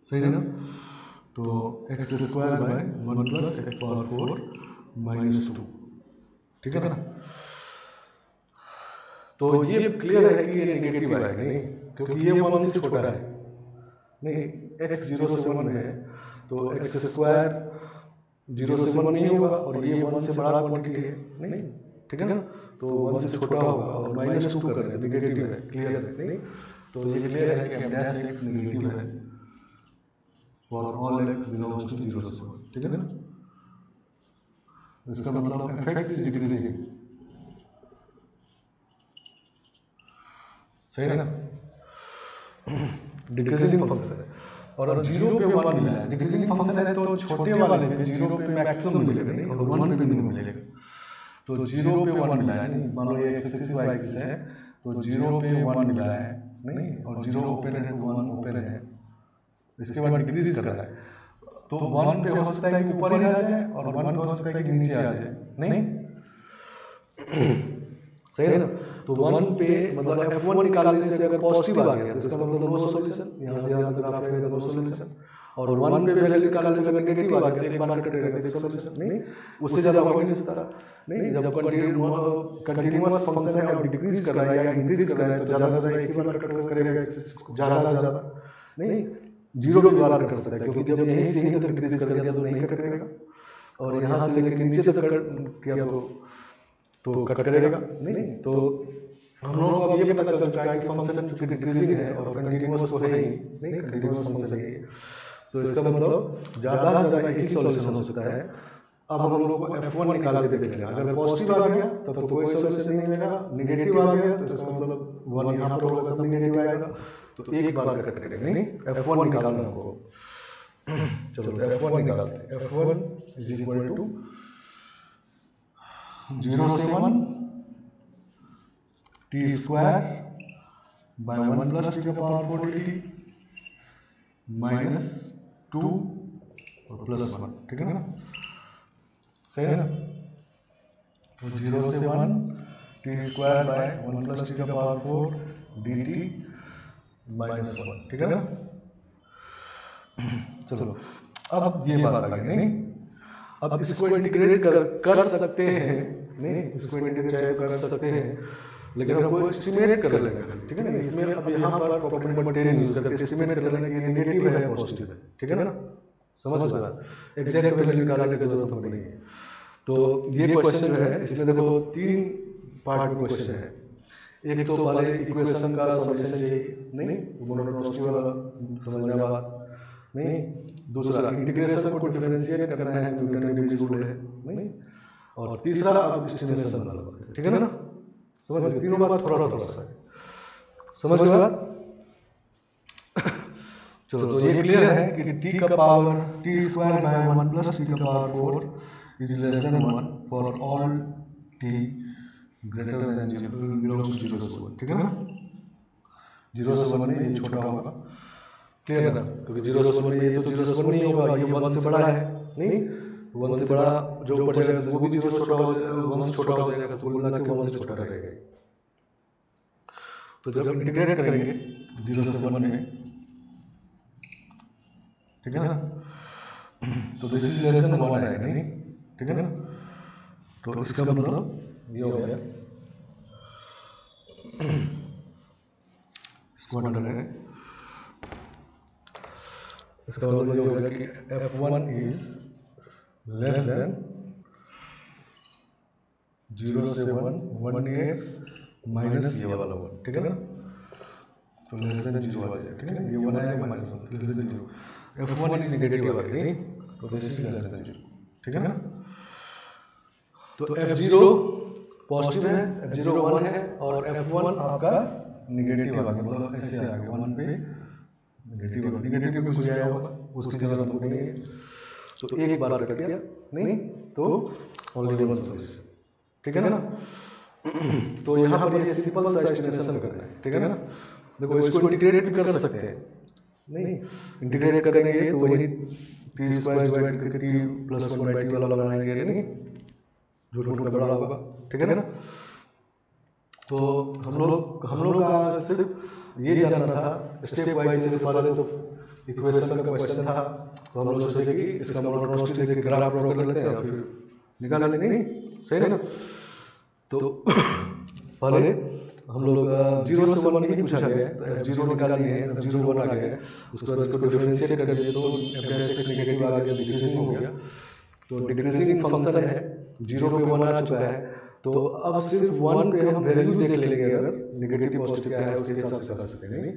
सही है ना। तो x square by 1 plus x power 4 -2, ठीक है ना। तो ये क्लियर है कि ये नेगेटिव आएगा, नहीं, क्योंकि ये 1 से छोटा है, नहीं, x 0 से 1 है तो x स्क्वायर 0 से 1 नहीं होगा और ये 1 से बड़ा क्वांटिटी है, नहीं, ठीक है ना। तो 1 से छोटा होगा और -2 कर रहे हैं, नेगेटिव है, क्लियर है, नहीं। तो ये क्लियर है कि f' नेगेटिव है for all x belongs to 0 से 1, ठीक है ना। इसका मतलब f(x) इज डिक्रीजिंग, सही है ना। डिक्रीजिंग फंक्शन है और 0 पे 1 मिला है, डिक्रीजिंग फंक्शन है तो छोटे वाले पे 0 पे मैक्सिमम मिलेगा, नहीं, और 1 पे मिनिमम मिलेगा। तो 0 पे 1 मिला है, नहीं, मान लो ये एक्सिस y एक्सिस है तो 0 पे 1 मिला है, नहीं, और 0 ओपन है तो 1 ओपन है, इसके बाद डिक्रीज कर रहा है तो 1 पे हो सकता है कि ऊपर ही आ जाए और 1 पे हो सकता है कि नीचे आ जाए, नहीं सही है ना। तो 1 पे मतलब F1 निकालने से अगर पॉजिटिव आ गया तो इसका मतलब नो सॉल्यूशन, यहाँ से यहाँ तक ग्राफ रहेगा नो सॉल्यूशन। और 1 पे वैल्यू निकालने से अगर नेगेटिव आ गया तो एक बार कट रहेगा तो एक सॉल्यूशन, नहीं उससे ज़्यादा हो नहीं सकता। नहीं, जब कंटिन्यूअस फंक्शन है और डिक्रीज कर रहा है या इंक्रीज कर रहा है तो ज़्यादा से ज़्यादा एक ही बार कट करेगा एक्सिस को, ज़्यादा से ज़्यादा नहीं, जीरो भी बार कर सकता है क्योंकि जब यहीं से यहीं तक डिक्रीज करेगा तो नहीं कट करेगा, और यहाँ से लेकर नीचे तक किया तो कट करेगा, नहीं। तो हम लोगों को अब ये पता चल चुका है कि फंक्शन चूंकि डिक्रीजिंग है और कंटिन्यूअस तो है ही नहीं, कंटिन्यूअस फंक्शन है, तो इसका मतलब ज़्यादा से ज़्यादा एक ही सॉल्यूशन हो सकता है। अब हम लोग को F1 निकाल के देख लेना, अगर पॉजिटिव आ गया तब तो कोई सॉल्यूशन नहीं मिलेगा, नेगेटिव आ गया तो इसका मतलब 1 यहाँ पर होगा तब नेगेटिव आएगा, तो एक बार कट करेंगे, नहीं F1 निकालना हमको। चलो F1 निकालते हैं, F1 इज इक्वल टू 0 से 1 t square by 1 plus t का पावर 4 dt माइनस 2 और प्लस 1, ठीक है ना, सही है ना। तो 0 से 1 t square by 1 plus t का पावर 4 dt माइनस 1, ठीक है ना। चलो अब ये बात आ गई, नहीं अब इसको इंटीग्रेट कर सकते हैं, नहीं इसको इंटीग्रेट चाहे तो कर सकते हैं, लेकिन हमको एस्टिमेट कर लेना है, ठीक है ना। इसमें अब यहाँ पर प्रॉपर्टी नंबर 10 यूज करके एस्टिमेट कर लेना कि नेगेटिव है या पॉजिटिव है, ठीक है ना, समझ में बात, एग्जैक्ट वैल्यू निकालने की जरूरत हमको नहीं है। तो ये क्वेश्चन जो है इसमें देखो 3 पार्ट में क्वेश्चन है, एक तो पहले इक्वेशन का सॉल्यूशन चाहिए, नहीं मोनोटोनिसिटी वाला समझना बात, नहीं दूसरा इंटीग्रेशन को डिफरेंशिएट करना है, न्यूटन का डेविड रूल है, नहीं, और तीसरा अब एस्टिमेशन वाला बात है, ठीक है ना, समझ गए। तीनों बात थोड़ा थोड़ा सा समझ गए बात। चलो तो ये क्लियर है कि t का power t square by 1 plus t का power 4 is less than 1 for all t greater than 0 belongs to 0 से 1, ठीक है ना। 0 से 1 में ये छोटा होगा, क्लियर है ना, क्योंकि 0 से 1 में ये तो 0 से 1 नहीं होगा, ये 1 से बड़ा है, नहीं 1 से बड़ा जो ऊपर जाएगा तो वो भी 0 छोटा हो जाएगा, 1 से छोटा हो जाएगा, तो कुल मिला के 1 से छोटा रहेगा। तो जब इंटीग्रेट करेंगे 0 से 1 में, ठीक है ना, तो दिस इज लेस देन 1 आएगा, नहीं ठीक है ना। तो इसका मतलब ये हो गया, इसको अंडर है, इसका मतलब ये हो गया कि F1 इज लेस देन 0 से 1 1dx माइनस ये वाला 1, ठीक है ना। तो लेस देन 0 आ जाए, ठीक है, ये 1 आएगा minus 1, less than 0, F1 is negative आ गई, नहीं तो दिस इज लेस देन 0, ठीक है ना। तो F0 पॉजिटिव है, F0 1 है और F1 आपका नेगेटिव आ गया, मतलब ऐसे आ गया 1 पे नेगेटिव कुछ आया होगा, उसकी जरूरत हमको नहीं है, तो एक बार कट गया, नहीं तो ओनली 1 सॉल्यूशन, ठीक है ना। तो यहाँ पर ये सिंपल सा एस्टिमेशन करना है, ठीक है ना। देखो इसको इंटीग्रेट भी कर सकते हैं, नहीं इंटीग्रेट करेंगे तो वही t स्क्वायर डिवाइड करके t प्लस 1 बाई टी वाला बनाएंगे, नहीं जो रूट का बड़ा होगा, ठीक है ना। तो हम लोग का सिर्फ ये जानना था, स्टेप वाइज चले पहले तो इक्वेशन का क्वेश्चन था, तो हम लोग सोचे कि इसका मोनोटोनिसिटी देख के ग्राफ ड्रॉ कर लेते हैं और फिर निकाल लेंगे, नहीं सही है ना। तो पहले हम लोग 0 से 1 ही पूछा गया है, तो F0 निकाल लिए हैं, F0 1 आ गया है, उसके बाद इसको डिफरेंशिएट कर दिए तो F' नेगेटिव आ गया, डिक्रीजिंग हो गया, तो डिक्रीजिंग फंक्शन है, 0 पे 1 आ चुका है, तो अब सिर्फ 1 पे हम वैल्यू देख लेंगे, अगर नेगेटिव पॉजिटिव क्या है उसके हिसाब से कर सकते हैं, नहीं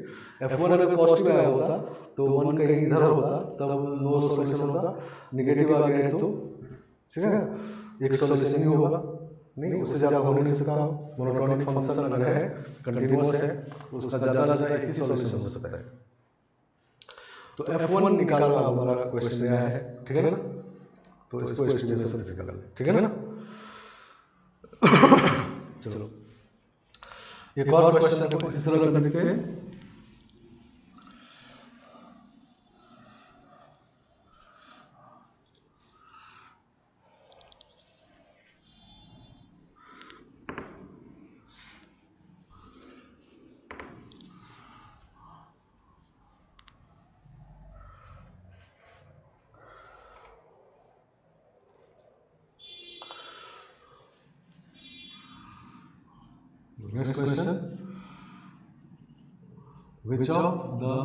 F1 अगर पॉजिटिव आया होता तो 1 कहीं इधर होता तब नो सॉल्यूशन होता, नेगेटिव आ गया है तो ठीक है एक सॉल्यूशन ही होगा, नहीं उससे ज़्यादा हो नहीं सकता। मोनोटोनिक फंक्शन अगर है कंटिन्यूअस है तो उसका ज़्यादा से ज़्यादा एक ही सॉल्यूशन हो सकता है। तो F1 निकालना हमारा क्वेश्चन आया है, ठीक है ना, तो इसको एस्टिमेशन से निकाल, ठीक है ना। चलो एक और क्वेश्चन को इसी तरह कर देखते हैं। Next question, which of the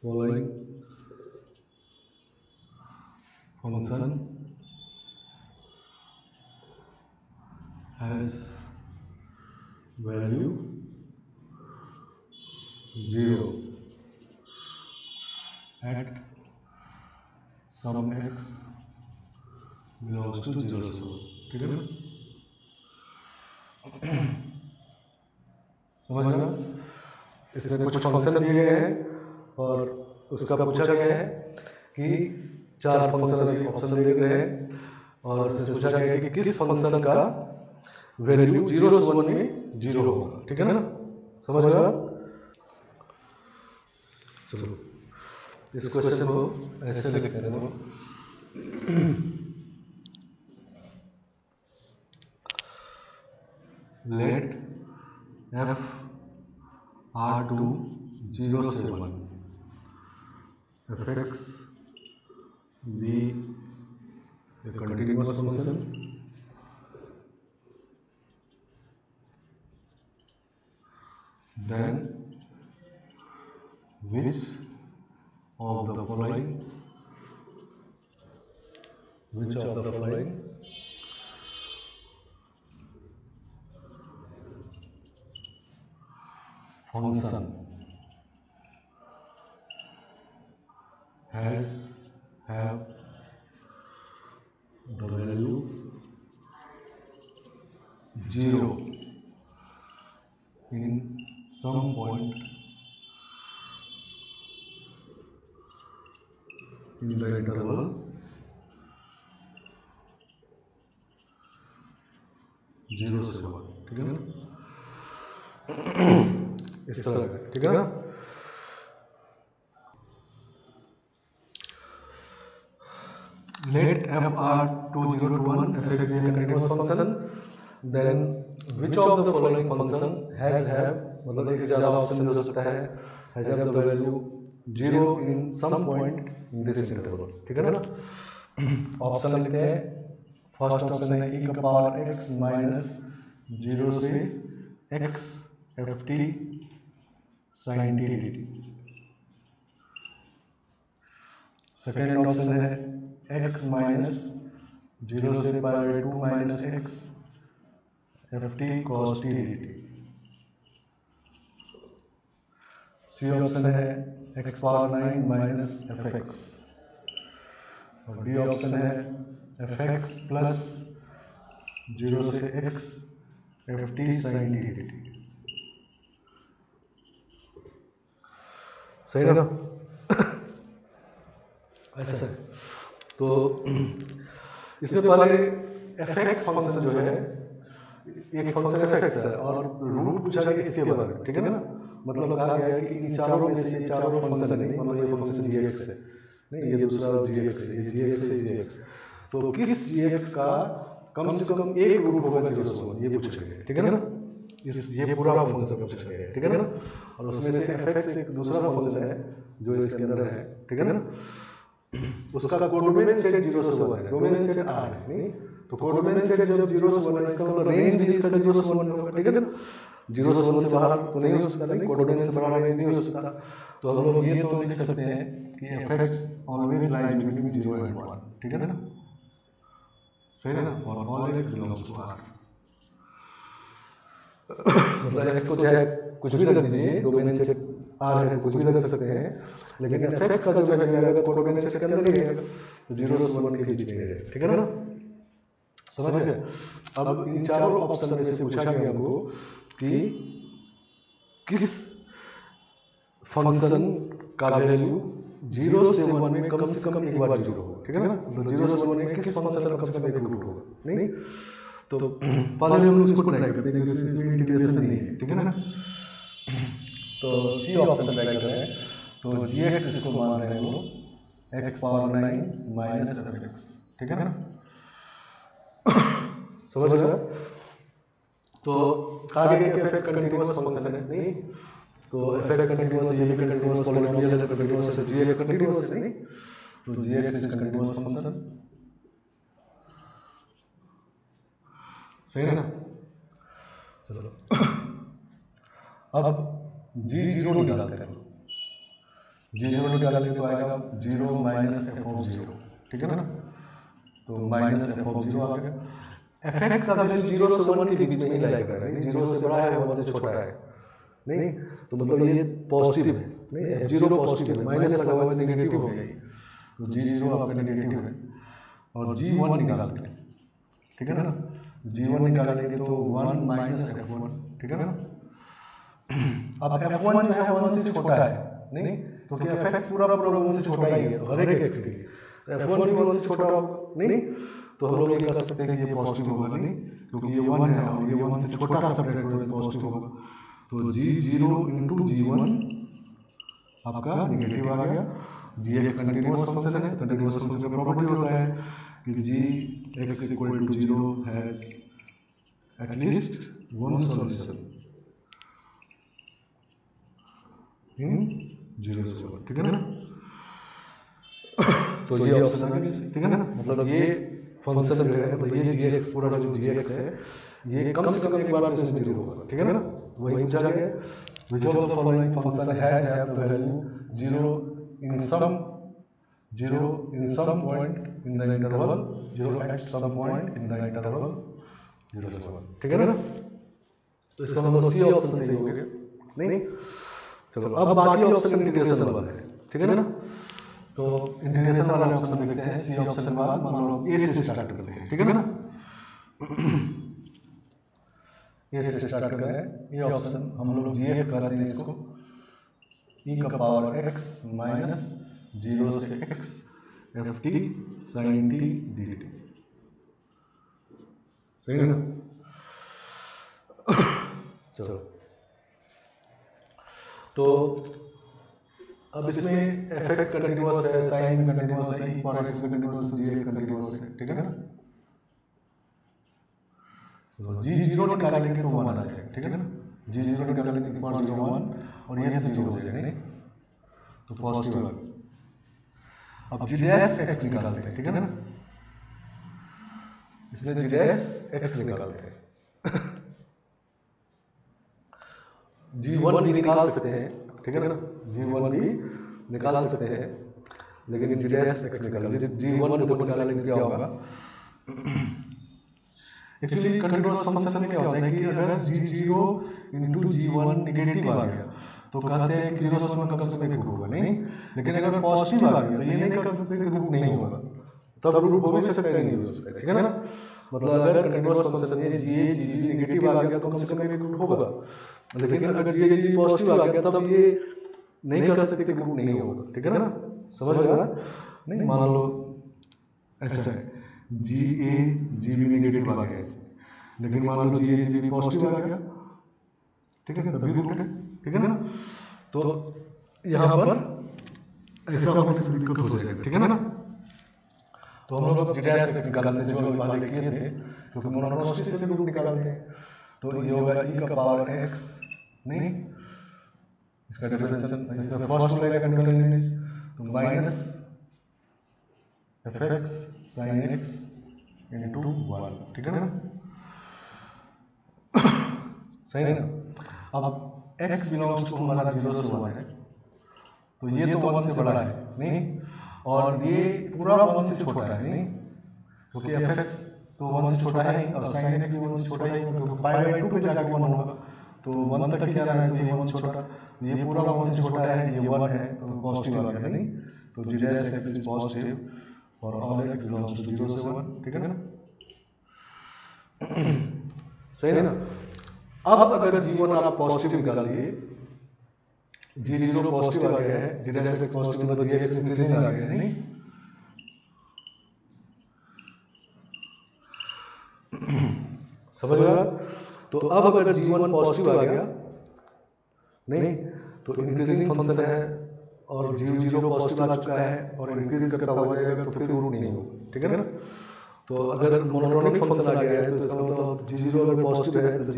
following function has value 0 at some x belongs to 0 से, ठीक है ना? समझ में? इसमें कुछ फंक्शन दिए गए हैं और उसका पूछा गया है कि 4 फंक्शन अभी ऑप्शन देख रहे हैं और उससे पूछा गया है कि किस फंक्शन का वैल्यू 0 से 1 में 0 होगा, ठीक है ना? समझ में? चलो इस क्वेश्चन को ऐसे लिखते हैं, देखो लेट f r2 0 से 1 fx be a continuous function then which of the following function have the value 0 in some point in the interval 0 से 1, ठीक है ना? इस तरह का, ठीक है ना? Let f r2 0 to 1 fx be a continuous function, then which of the following function has मतलब एक से ज़्यादा ऑप्शन हो सकता है, has the value 0 in some point in this interval, ठीक है ना? ऑप्शन लिखते हैं। फर्स्ट ऑप्शन है e का पावर x माइनस 0 से x ft sin t dt। Second option है x माइनस 0 से pi 2 minus x ft cos t dt। C option है x पावर 9 माइनस fx और डी ऑप्शन है fx प्लस 0 से x ft sin t dt। सही है ना? ऐसा है। तो इसमें पहले fx फंक्शन जो है, एक फंक्शन fx है और रूट पूछा गया इसके बारे में, ठीक है ना? मतलब कहा गया है कि इन चारों में से चारों फंक्शन नहीं, मतलब ये फंक्शन gx है, नहीं ये दूसरा gx है, ये gx है, gx। तो किस gx का कम से कम एक रूट होगा 0 से 1, ये पूछा गया है, ठीक है ना? ये पूरा फंक्शन पूछा गया है, ठीक है ना? और उसमें से fx एक दूसरा फंक्शन है जो इसके अंदर है, ठीक है ना? उसका कोडोमेन सेट 0 से 1 है, डोमेन सेट R है, नहीं? तो कोडोमेन सेट जब 0 से 1 है, इसका मतलब रेंज भी इसका 0 से 1 होगा, ठीक है ना? 0 से 1 से बाहर तो नहीं हो सकता, नहीं, कोडोमेन से बाहर रेंज नहीं हो सकता। तो हम लोग ये तो लिख सकते हैं कि fx always lies between 0 and 1, ठीक है ना? सही है ना? और all x belongs to R। मतलब x को चाहे कुछ भी रख दीजिए, डोमेन सेट R है तो कुछ भी रख सकते हैं, लेकिन fx का जो वैल्यू आएगा तो डोमेन सेट के अंदर ही आएगा, तो 0 से 1 के बीच में रहेगा, ठीक है ना? समझ गए? अब इन चारों ऑप्शन में से पूछा गया हमको कि किस फंक्शन का वैल्यू 0 से 1 में कम से कम एक बार 0 होगा, ठीक है ना? तो 0 से 1 में किस फंक्शन का कम से कम एक रूट होगा, नहीं? तो पहले हम लोग इसको ट्राई करते हैं, इसमें इंटीग्रेशन नहीं है, ठीक है ना? तो सी ऑप्शन ट्राई कर रहे हैं, तो gx इसको मान रहे हैं हम लोग x पावर 9 माइनस fx, ठीक है ना? समझ गया? तो आगे के fx कंटीन्यूअस फंक्शन है, नहीं? तो एफ एक्स कंटिन्यूस है, ये भी कंटिन्यूस पॉलिनोमियल है तो कंटिन्यूस है, जी एक्स कंटिन्यूस है नहीं, तो जी एक्स इज कंटिन्यूस फंक्शन, सही है ना। चलो अब जी जीरो निकालते हैं, जी जीरो निकालेंगे तो आएगा zero minus F of zero, ठीक है ना, तो माइनस एफ ऑफ जीरो आ गया। एफ एक्स का वैल्यू जीरो से वन के बीच में ही लाई कर रहा है, जीरो से बड़ा है वन से छोटा है नहीं, तो मतलब ये पॉजिटिव है नहीं, एफ जीरो पॉजिटिव है, माइनस लगा हुआ है नेगेटिव हो गया, तो जी जीरो आपका नेगेटिव है, और जी वन निकालते हैं, ठीक है ना, जी वन निकालेंगे तो वन माइनस एफ वन, ठीक है ना। अब f1 जो है 1 से छोटा है नहीं, क्योंकि fx पूरा 1 से छोटा ही है, तो हर एक x के लिए तो f1 भी 1 से छोटा होगा नहीं, तो हम लोग ये कह सकते हैं कि ये पॉजिटिव होगा नहीं, क्योंकि ये 1 है और ये 1 से छोटा सब्ट्रैक्ट होगा तो पॉजिटिव होगा, तो g0 इंटू जी1 आपका नेगेटिव आ गया। gx कंटिन्यूअस फंक्शन है, कंटिन्यूअस फंक्शन का प्रॉपर्टी होता है कि gx equal to 0 has at least one solution zero से वन, ठीक है ना। तो ये ऑप्शन है, ठीक है ना, मतलब ये फंक्शन जो है, मतलब ये जीएक्स पूरा जो जीएक्स है ये कम से कम एक बार इसमें जीरो होगा, ठीक है ना, वही पूछा गया which of the following function has have the value zero in some point in the interval zero at some point in the interval 0 से 1, ठीक है ना। तो इसका मतलब सी ऑप्शन सही हो गया नहीं। चलो अब बाकी ऑप्शन इंटीग्रेशन वाला है, ठीक है ना, तो इंटीग्रेशन वाला ऑप्शन देखते हैं, सी ऑप्शन के बाद मान लो ए से स्टार्ट करते हैं, ठीक है ना, ए से स्टार्ट कर रहे हैं, ये ऑप्शन हम लोग जीएक्स करते हैं इसको e का पावर x माइनस 0 से x F T sine T D T, सही है ना। चलो तो अब इसमें एफ एक्स कंटिन्यूअस है, साइन कंटिन्यूअस है, ई पावर एक्स कंटिन्यूअस है, जी कंटिन्यूअस है, ठीक है ना। तो जी जीरो निकालेंगे तो 1 आ जाएगा, ठीक है ना, जी जीरो निकालेंगे तो 0.01 और ये तो जीरो हो जाएगा नहीं, तो पॉजिटिव आ गया। अब जी डैश एक्स निकालते हैं, ठीक है ना, इसमें जी डैश एक्स निकालते हैं, G1 भी निकाल सकते हैं, ठीक है ना, G1 भी निकाल सकते हैं, लेकिन G डैश एक्स निकाल, G1 को निकालेंगे क्या होगा, एक्चुअली कंटिन्यूअस फंक्शन में क्या होता है कि अगर G0 इंटू G1 नेगेटिव आ गया तो कहते हैं कि 0 से 1 कम से कम एक रूट होगा नहीं, लेकिन अगर पॉजिटिव आ गया तो ये नहीं कर सकते कि रूट नहीं होगा, तब रूट हो भी सकता है नहीं हो सकता है, ठीक है ना। मतलब अगर कंटिन्यूअस फंक्शन में जी नेगेटिव आ गया तो कम से कम एक रूट होगा, लेकिन अगर जी पॉजिटिव आ गया तब ये नहीं कर सकते कि रूट नहीं होगा, ठीक है ना, समझ में आया नहीं। मान लो ऐसा है जी ए जी बी नेगेटिव आ गया, लेकिन मान लो जी ए जी बी पॉजिटिव आ गया, ठीक है, तभी रूट है, ठीक है ना। तो यहाँ पर ऐसा होने से दिक्कत हो जाएगा, ठीक है ना। तो हम लोग अब जी डैश एक्स निकालते हैं जो अभी वाले किए थे, क्योंकि मोनोटोनिसिटी से रूट निकालते हैं, तो ये होगा e का पावर x नहीं, इसका डिफरेंशियल इसका फर्स्ट हो जाएगा कंटिन्यूअस, तो minus fx sin x into 1, ठीक है ना, सही है ना। अब x बिलोंग्स टू हमारा 0 से 1 है, तो ये तो 1 से बड़ा है नहीं, और ये पूरा 1 से छोटा है नहीं, क्योंकि fx तो 1 से छोटा है और sin x भी 1 से छोटा है, क्योंकि पाई बाय 2 पे जाके 1 होगा, तो 1 तक ही जाना है, तो ये 1 से छोटा, ये पूरा 1 से छोटा है, ये 1 है तो पॉजिटिव आ गया नहीं, तो जी डैश एक्स इज पॉजिटिव और ऑल एक्स बिलोंग्स टू 0 से 1, ठीक है ना, सही है ना। अब अगर जी1 आप पॉजिटिव निकाल दिए, जी0 पॉजिटिव आ गया है, जी डैश एक्स पॉजिटिव मतलब जी एक्स इंक्रीजिंग आ गया नहीं, समझ रहा। तो अब अगर G1 पॉजिटिव आ गया नहीं, तो इंक्रीजिंग फंक्शन है और G0 पॉजिटिव आ चुका है और इंक्रीज करता हुआ जाएगा तो फिर रूट नहीं होगा, ठीक है ना। तो अगर मोनोटोनिक फंक्शन आ गया है तो इसका मतलब G0 अगर पॉजिटिव है तो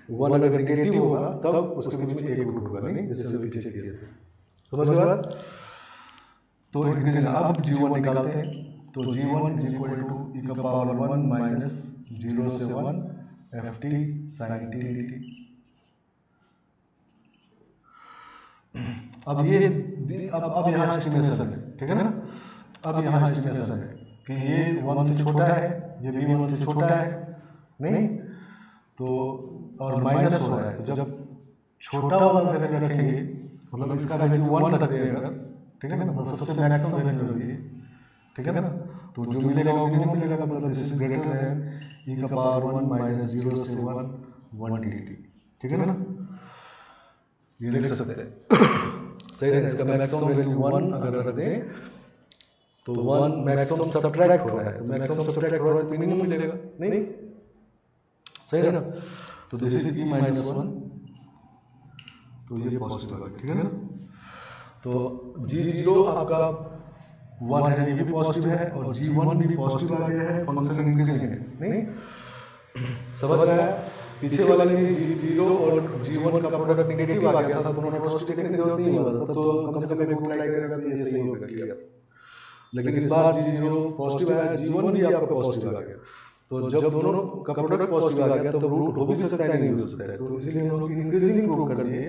वन अगर नेगेटिव होगा तब उसके बीच में एक रूट होगा, नहीं जैसे पीछे किए थे। समझ गए बात? तो इंटीग्रेशन अब g1 निकालते हैं, तो g1 is equal to e का पावर 1 माइनस 0 से 1 ft sin t dt। अब ये अब यहाँ एस्टिमेशन है, ठीक है ना। अब यहाँ एस्टिमेशन है कि ये 1 से छोटा है, ये भी 1 से छोटा है, नहीं तो और माइनस हो रहा है, तो जब छोटा वाला वैल्यू रखेंगे मतलब इसका वैल्यू 1 रख देगा, ठीक है ना, मतलब सबसे मैक्सिमम वैल्यू रख दिए, ठीक है ना। तो जो मिलेगा वो मिनिमम मिलेगा, मतलब this is greater then e का पावर 1 माइनस 0 से 1 1 dt, ठीक है ना। ये लिख सकते हैं। सही है, इसका मैक्सिमम वैल्यू 1 अगर रख दें तो 1 मैक्सिमम सब्ट्रैक्ट हो रहा है, तो मैक्सिमम सब्ट्रैक्ट हो रहा है तो मिनिमम मिलेगा, नहीं सही है ना। तो दिस इज e माइनस 1, तो ये पॉजिटिव आ गया, ठीक है ना। तो g0 आपका 1 है, ये भी पॉजिटिव है, और g1 भी पॉजिटिव आ गया है, फंक्शन इंक्रीजिंग है, नहीं समझ में आया। पीछे वाले में g0 और g1 का प्रोडक्ट नेगेटिव आ गया था, तो उन्होंने पॉजिटिव देखने की जरूरत नहीं हुआ था, तो कम से कम एक रूट अप्लाई करेगा तो ये सही होगा, क्लियर। लेकिन इस बार g0 पॉजिटिव आया, g1 भी आपका पॉजिटिव आ गया, तो जब दोनों का प्रोडक्ट पॉजिटिव आ गया तो रूट हो भी सकता है, नहीं हो सकता है, तो इसलिए हम लोग इंक्रीजिंग प्रूव कर दिए।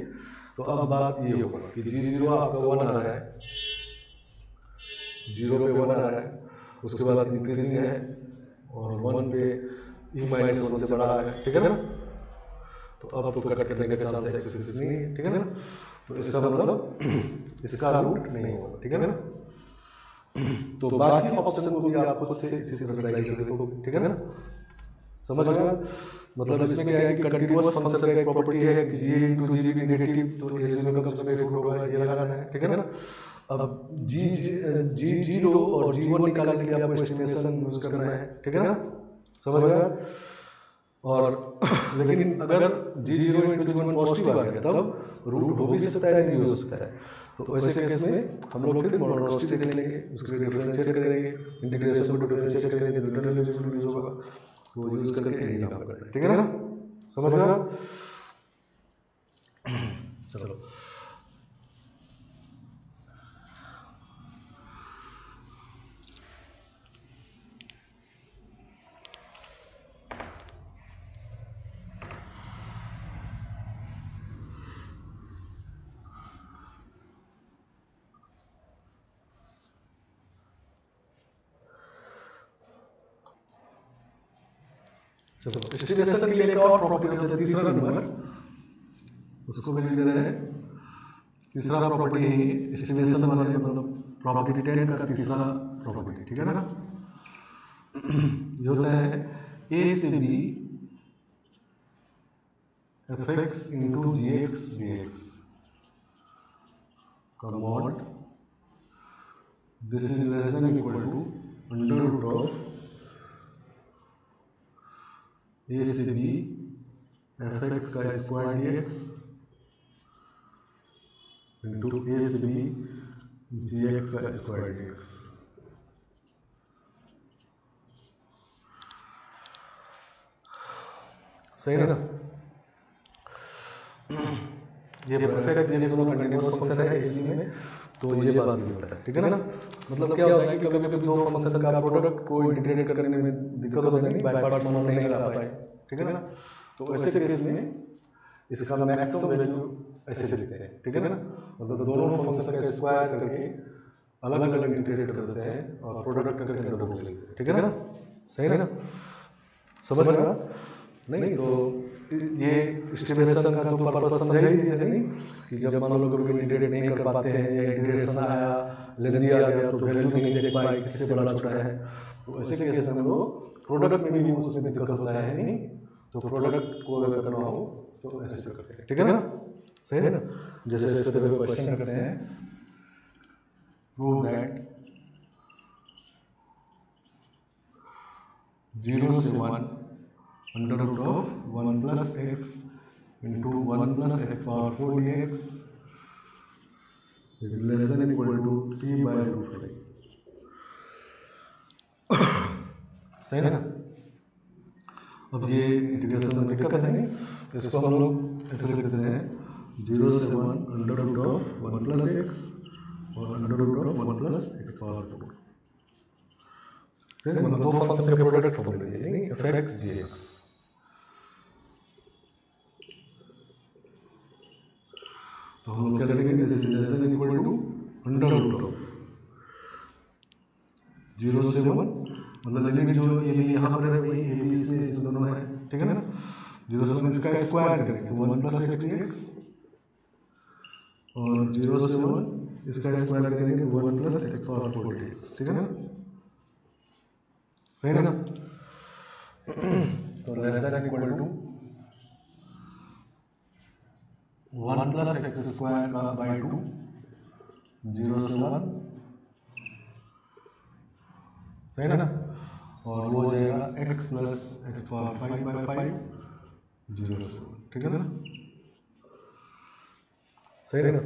तो अब बात ये होगा कि g0 आपका 1 आ रहा है, 0 पे 1 आ रहा है, उसके बाद इंक्रीजिंग है और 1 पे e माइनस 1 से बड़ा आ रहा है, ठीक है ना। तो अब तो कट करने का चांस एक्सेस नहीं है, ठीक है ना। तो इसका मतलब इसका रूट नहीं होगा, ठीक है ना। तो बाकी ऑप्शन को भी आप खुद से इसी तरह ट्राई करके देखो, ठीक है ना। समझ गए? मतलब इसमें क्या है कि कंटीन्यूअस फंक्शन का एक प्रॉपर्टी है कि g into g भी नेगेटिव, तो a से कम से कम एक रूट होगा, ये लगाना है, ठीक है ना। अब g0 और g1 निकालने के लिए आपको एस्टिमेशन यूज करना है, ठीक है ना। समझ गए? और लेकिन अगर g0 into g1 पॉजिटिव आ गया तब रूट हो भी सकता है, नहीं हो सकता है, तो ऐसे केस में हम लोग फिर मोनोटोनिसिटी देख लेंगे, उसके लिए डिफरेंशिएट करेंगे, इंटीग्रेशन को डिफरेंशिएट करेंगे तो इंटरनल यूज होगा, तो यूज करके यही काम करना है, ठीक है ना। समझ गए? चलो चलो एस्टिमेशन के लिए एक और प्रॉपर्टी होता है, तीसरा नंबर, उसको भी लिख दे रहे हैं। तीसरा प्रॉपर्टी है एस्टिमेशन वाले, मतलब प्रॉपर्टी 10 का तीसरा प्रॉपर्टी, ठीक है ना। ये होता है a से b fx into gx dx का mod this is less than equal to under root of a से b fx का स्क्वायर dx इंटू a से b gx का स्क्वायर dx। सही है ना। ये fx ये दोनों कंटीन्यूअस फंक्शन है इसी में, तो ये बात नहीं होता है, ठीक है ना। मतलब क्या होता है कि कभी कभी दो फंक्शन का प्रोडक्ट को इंटीग्रेट करने में दिक्कत होता है, नहीं बाय पार्ट्स मान नहीं ला पाए, ठीक है ना। तो ऐसे केस में इसका मैक्सिमम वैल्यू ऐसे लिखते हैं, ठीक है ना। मतलब दोनों फंक्शन का स्क्वायर करके अलग अलग इंटीग्रेट करते हैं और प्रोडक्ट करके अंडर रूट लेते हैं, ठीक है ना। सही है ना। समझ में बात? नहीं तो ये एस्टिमेशन का तो पर्पस समझा ही दिया था, नहीं कि जब मान लो कभी इंटीग्रेट नहीं कर पाते हैं या इंटीग्रेशन आया लेंदी आ गया तो वैल्यू नहीं देख पाए, किससे बड़ा छोटा है, तो ऐसे केस में वो प्रोडक्ट में भी उसमें दिक्कत होता है, नहीं तो प्रोडक्ट को अगर करना हो तो ऐसे करते हैं, ठीक है ना। सही है ना। जैसे इस तरह का क्वेश्चन करते हैं, प्रूव दैट 0 से 1 under root of 1 plus X into 1 plus x power 4 dx is less than equal to 3 by root 5। सही है ना। अब ये इंटीग्रेशन में दिक्कत है नहीं, तो इसको हम लोग ऐसे लिख देते हैं 0 से 1 under root of 1 plus x और under root of 1 plus x power 4 से, मतलब दो फंक्शन के प्रोडक्ट फॉर्मूला दीजिए नहीं, एफ एक्स जी एक्स। तो हम लोग क्या करेंगे, this is less than equal to under root of 0 से 1, मतलब लिमिट जो ये भी यहाँ पर है वही ए बी इसमें दोनों है, ठीक है ना। 0 से 1 इसका स्क्वायर करेंगे तो 1 प्लस एक्स एक्स, और 0 से 1 इसका स्क्वायर करेंगे तो 1 प्लस एक्स पावर 4 dx, ठीक है ना, सही है ना। तो less than equal to 1 plus X square का बाई 2, 0 से 1, सही है ना, और वो हो जाएगा x plus x power 5 by 5, 0 से 1, ठीक है ना, सही है ना।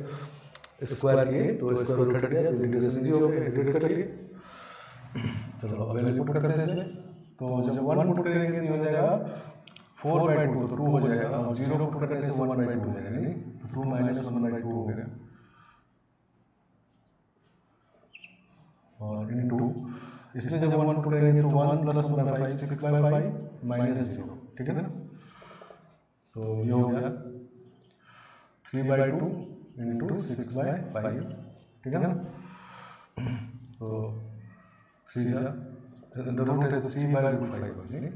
स्क्वायर किए तो स्क्वायर रूट हट गया, तो इंटीग्रेशन इजी हो गया, इंटीग्रेट कर लिए। चलो अब वैल्यू पुट करते हैं इसमें, तो जब 1 पुट करेंगे तो हो जाएगा 4/2, तो 2 हो जाएगा, और 0 पुट करने से 1/2 हो जाएगा, नहीं तो 2 माइनस 1/2 हो गया, और इनटू इसमें जब 1 पुट करेंगे तो 1 प्लस 1/5 6/5 माइनस 0, ठीक है ना। तो ये हो गया 3/2 इंटू 6/5, ठीक है ना। तो 3 जा अंडर रूट है तो 3/5 बनेगी,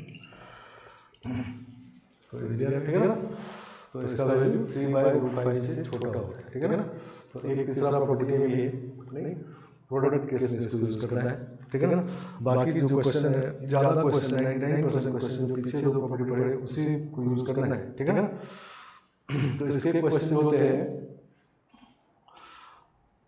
तो इजीली, ठीक है ना। तो इसका वैल्यू 3/5 से छोटा होता है, ठीक है ना। तो एक तीसरा प्रॉपर्टी ये है, नहीं प्रोडक्ट केस में इसको यूज करना है, ठीक है ना। बाकी जो क्वेश्चन है, ज़्यादा क्वेश्चन 99% क्वेश्चन जो पीछे जो प्रॉपर्टी पढ़े उसी को यूज करना है, ठीक है ना। तो इसके क्वेश्चन होते हैं,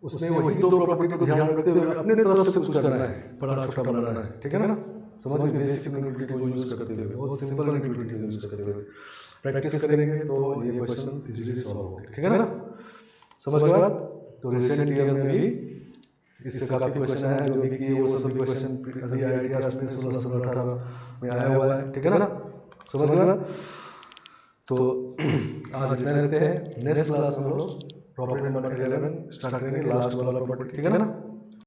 उसमें वही दो प्रॉपर्टी को ध्यान रखते हुए अपने तरफ से कुछ करना है, बड़ा छोटा बनाना है, ठीक है ना। समझ में बेसिक यूनिटी को यूज करते हुए, बहुत सिंपल यूनिटी को यूज करते हुए प्रैक्टिस करेंगे तो ये क्वेश्चन इजीली सॉल्व होंगे, ठीक है ना। समझ गए बात। तो रिसेंट ईयर में भी इससे काफी क्वेश्चन आया, जो भी कि वो सभी क्वेश्चन अभी आईआईटी में 16-17-18 में आया हुआ है, ठीक है ना। समझ गए बात। तो आज इतना रखते हैं, नेक्स्ट क्लास में हम लोग प्रॉपर्टी नंबर 11 स्टार्ट करेंगे, लास्ट वाला प्रॉपर्टी, ठीक है ना।